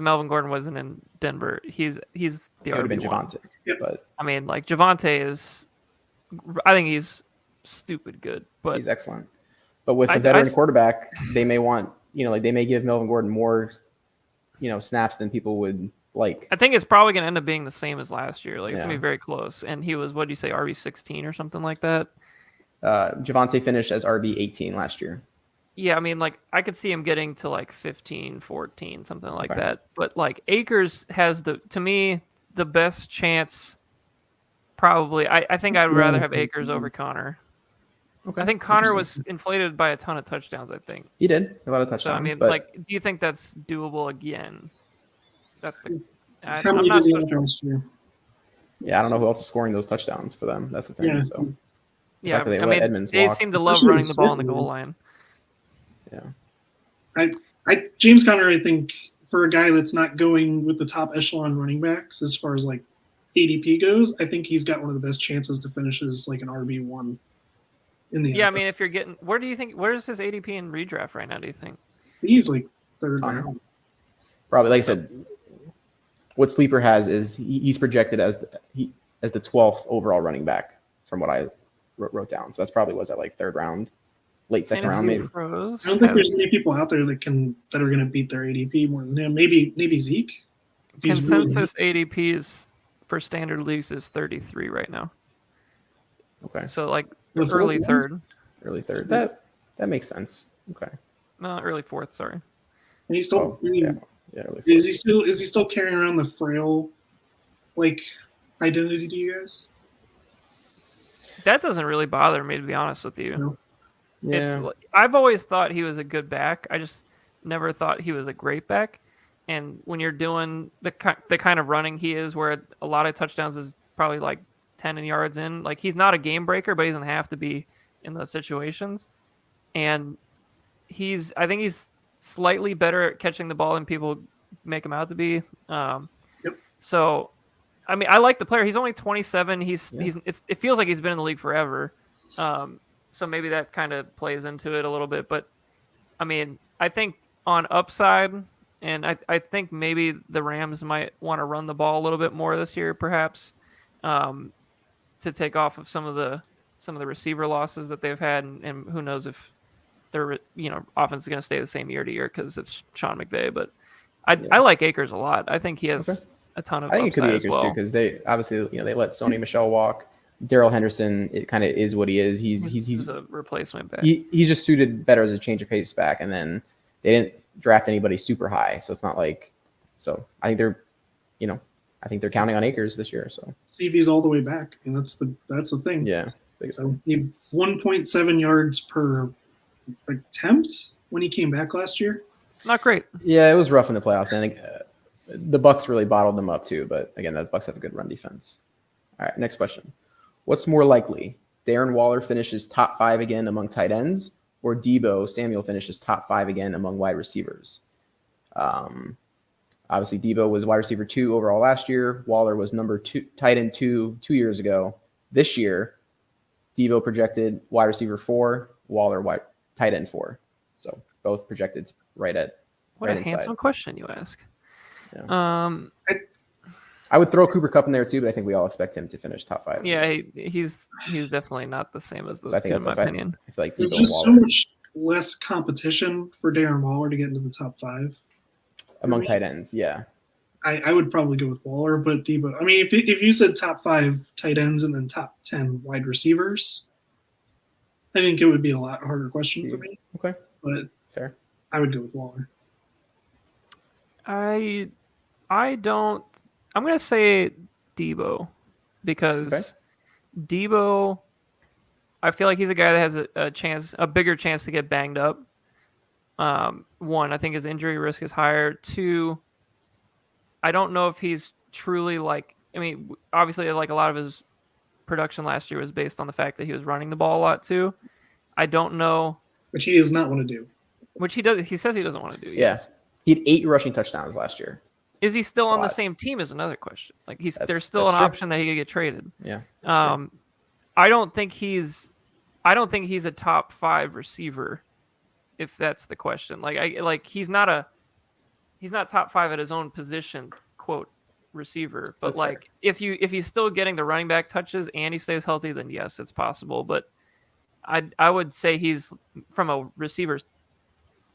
Melvin Gordon wasn't in Denver, he's the RB1. Javonte. Yep. But Javonte is, I think he's stupid good, but he's excellent. But with a veteran quarterback, they may want like they may give Melvin Gordon more, snaps than people would like. I think it's probably going to end up being the same as last year. Like it's going to Yeah. be very close. And he was, what do you say, RB16 or something like that? Javonte finished as RB 18 last year. Yeah, I mean, like I could see him getting to like 15, 14, something like Okay. that. But like Akers has to me, the best chance. Probably, I think I'd rather have Akers over Connor. Okay. I think Connor was inflated by a ton of touchdowns. I think He did a lot of touchdowns. so. I mean, but like, do you think that's doable again? That's the. How I'm many not did so he have sure. last year? yeah, I don't know who else is scoring those touchdowns for them. That's the thing. Yeah. So Yeah, fact that they I let mean, Edmonds they walk. seem to love Especially running the ball on the Smith, goal man. line. yeah. James Conner, I think, for a guy that's not going with the top echelon running backs as far as like ADP goes, I think he's got one of the best chances to finish as like an RB1 in the Yeah, I NFL. mean, if you're getting, where's his ADP in redraft right now? Do you think? He's like third Connor. round. Probably, like I said, what Sleeper has is he's projected as the 12th overall running back from what I wrote down. So that's probably was at like third round, late second round, Fantasy maybe. Pros I don't think has- there's many people out there that are going to beat their ADP more than him. Maybe Zeke. If he's really consensus ADP is for standard leagues is 33 right now. Okay, So like The fourth early one? third, early third. That makes sense. Okay. no, early fourth. Sorry. And he's still. I mean, yeah. Early is fourth. he still carrying around the frail like identity to you guys? That doesn't really bother me, to be honest with you. No. Yeah. It's I've always thought he was a good back. I just never thought he was a great back. And when you're doing the kind of running he is, where a lot of touchdowns is probably like 10 yards in, like he's not a game breaker, but he doesn't have to be in those situations. And I think he's slightly better at catching the ball than people make him out to be. So, I mean, I like the player. He's only 27. It feels like he's been in the league forever. So maybe that kind of plays into it a little bit. But I mean, I think on upside, and I think maybe the Rams might want to run the ball a little bit more this year, perhaps, to take off of some of the receiver losses that they've had, and who knows if their offense is going to stay the same year to year because it's Sean McVay. But I like Akers a lot. I think he has a ton of. I think it could be upside as Akers well. too because they obviously they let Sony Michel walk. Daryl Henderson, it kind of is what he is. He's a replacement back. He's just suited better as a change of pace back, and then they didn't draft anybody super high, so it's not like. So I think they're counting on Akers this year. So CV's all the way back, and that's the thing. yeah, So he had 1.7 yards per attempt when he came back last year. Not great. yeah, it was rough in the playoffs. And I think the Bucks really bottled them up too. But again, the Bucks have a good run defense. All right, next question. What's more likely? Darren Waller finishes top 5 again among tight ends, or Deebo Samuel finishes top 5 again among wide receivers? Obviously, Deebo was wide receiver 2 overall last year. Waller was number 2, tight end 2 years ago. This year, Deebo projected wide receiver 4, Waller tight end 4. So both projected right at What right a inside. handsome question you ask. Yeah. I would throw Cooper Kupp in there too, but I think we all expect him to finish top 5. Yeah, he's definitely not the same as those So I think two, in my that's opinion. I feel like There's Deebo just and so Waller much less competition for Darren Waller to get into the top 5. among tight ends. Yeah. I would probably go with Waller, but Deebo. I mean, if you said top 5 tight ends and then top 10 wide receivers, I think it would be a lot harder question for me. Okay. But Fair. I would go with Waller. I don't. I'm gonna say Deebo because Deebo. I feel like he's a guy that has a bigger chance to get banged up. One, I think his injury risk is higher. 2, I don't know if he's truly like. I mean, obviously, like a lot of his production last year was based on the fact that he was running the ball a lot too. I don't know. Which he does not want to do. Which he does. He says he doesn't want to do. Yeah. Yes. He had 8 rushing touchdowns last year. Is he still That's a on the lot. same team? Is another question. Like there's That's still an true. option that he could get traded. Yeah. that's true. I don't think he's a top 5 receiver. If that's the question, he's not top 5 at his own position, quote, receiver. But That's fair. if he's still getting the running back touches and he stays healthy, then yes, it's possible. But I would say he's from a receiver's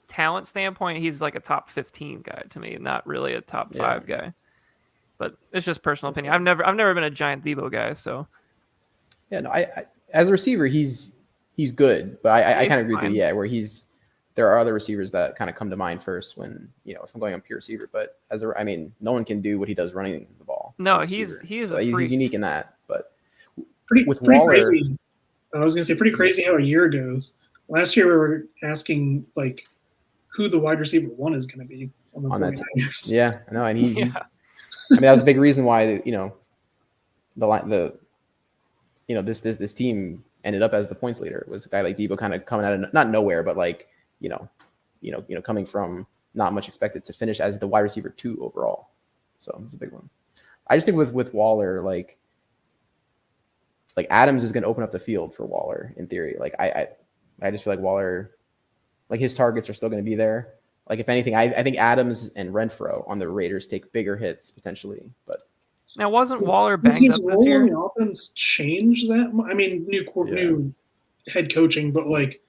talent standpoint, he's like a top 15 guy to me, not really a top 5 guy. But it's just personal opinion. I've never been a giant Debo guy, so. Yeah, no, I as a receiver, he's good, but I kind of agree with you. fine. Yeah, where there are other receivers that kind of come to mind first when if I'm going on pure receiver. But no one can do what he does running the ball. No, as a he's receiver. he's So a freak. he's unique in that. But Pretty Waller, crazy. I was gonna say pretty crazy how a year goes. Last year we were asking like who the wide receiver 1 is going to be on the 49ers. Yeah, I know, and he that was a big reason why this team ended up as the points leader. It was a guy like Debo kind of coming out of not nowhere, but like coming from not much expected to finish as the wide receiver 2 overall. So it's a big one. I just think with Waller, like Adams is going to open up the field for Waller in theory. Like I just feel like Waller, like his targets are still going to be there. Like if anything, I think Adams and Renfro on the Raiders take bigger hits potentially. But now wasn't Waller banged up this year? His role in the offense change that much? I mean, new head coaching, but like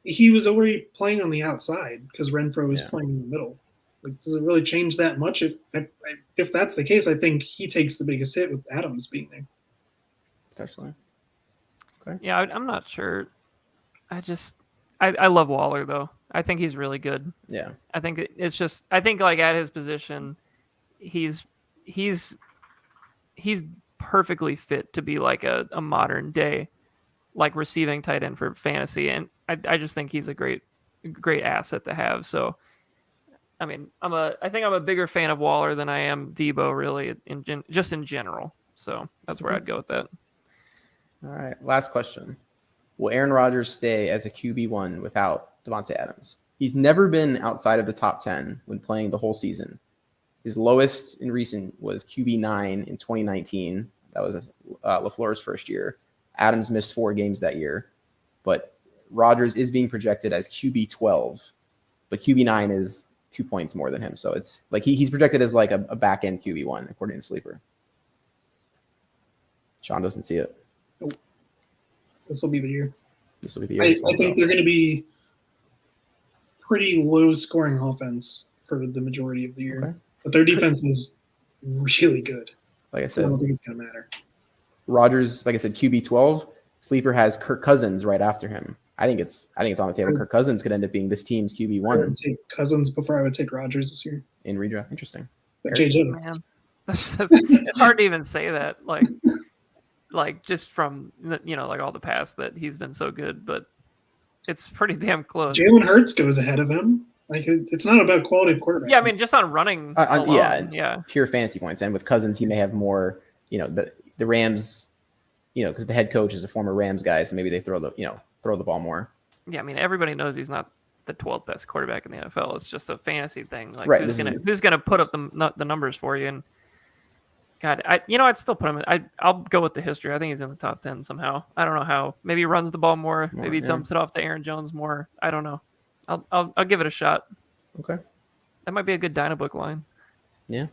he was already playing on the outside because Renfro was playing in the middle. Like, does it really change that much? If that's the case, I think he takes the biggest hit with Adams being there. Potentially. Okay. Yeah, I'm not sure. I love Waller though. I think he's really good. Yeah. I think I think like at his position, he's perfectly fit to be like a modern day like receiving tight end for fantasy, and I just think he's a great asset to have. So I mean, I think I'm a bigger fan of Waller than I am Debo really just in general. So that's where I'd go with that. All right. Last question. Will Aaron Rodgers stay as a QB1 without Devontae Adams? He's never been outside of the top 10 when playing the whole season. His lowest in recent was QB9 in 2019. That was LaFleur's first year. Adams missed 4 games that year. But Rodgers is being projected as QB12. But QB9 is 2 points more than him. So it's like he's projected as like a back-end QB1, according to Sleeper. Sean doesn't see it. This will be the year. This will be the year. I think they're going to be pretty low-scoring offense for the majority of the year. Okay. But their defense is really good. Like I So I said, don't think it's going to matter. Rodgers, like I said, QB12. Sleeper has Kirk Cousins right after him. I think it's on the table. Kirk Cousins could end up being this team's I QB1 would take Cousins before I would take Rodgers this year. in redraft. Interesting. But JJ, Man, it's hard to even say that. Like just from like all the past that he's been so good, but it's pretty damn close. Jalen Hurts goes ahead of him. Like it's not about quality of quarterback. Yeah, I mean just on running alone. Yeah. Pure fantasy points. And with Cousins, he may have more. The Rams, because the head coach is a former Rams guy, so maybe they throw the ball more. Yeah, I mean everybody knows he's not the 12th best quarterback in the NFL. It's just a fantasy thing. Like right, who's gonna put up the numbers for you? And God, I'd still put him. I'll go with the history. I think he's in the top 10 somehow. I don't know how. Maybe he runs the ball more. Maybe he dumps it off to Aaron Jones more. I don't know. I'll give it a shot. Okay. That might be a good Dynabook line. Yeah.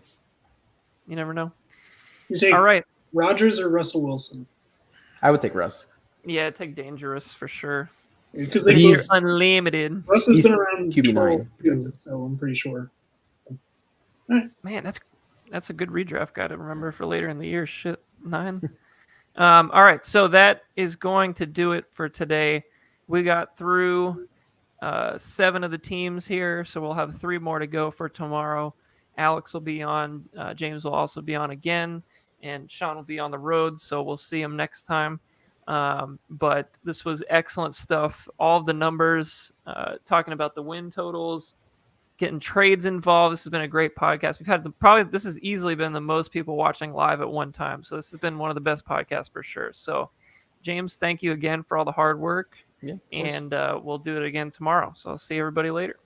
You never know. You take All right. Rodgers or Russell Wilson? I would take Russ. Yeah, take Dangerous for sure. Because He's unlimited. Russ has been around QB9. 12, so I'm pretty sure. Man, that's a good redraft guy to remember for later in the year. Shit, 9. All right, so that is going to do it for today. We got through 7 of the teams here, so we'll have 3 more to go for tomorrow. Alex will be on. James will also be on again, and Sean will be on the road, so we'll see him next time. But this was excellent stuff. All of the numbers, talking about the win totals, getting trades involved. This has been a great podcast. We've had this has easily been the most people watching live at one time. So this has been one of the best podcasts for sure. So James, thank you again for all the hard work. Yeah, and we'll do it again tomorrow. So I'll see everybody later.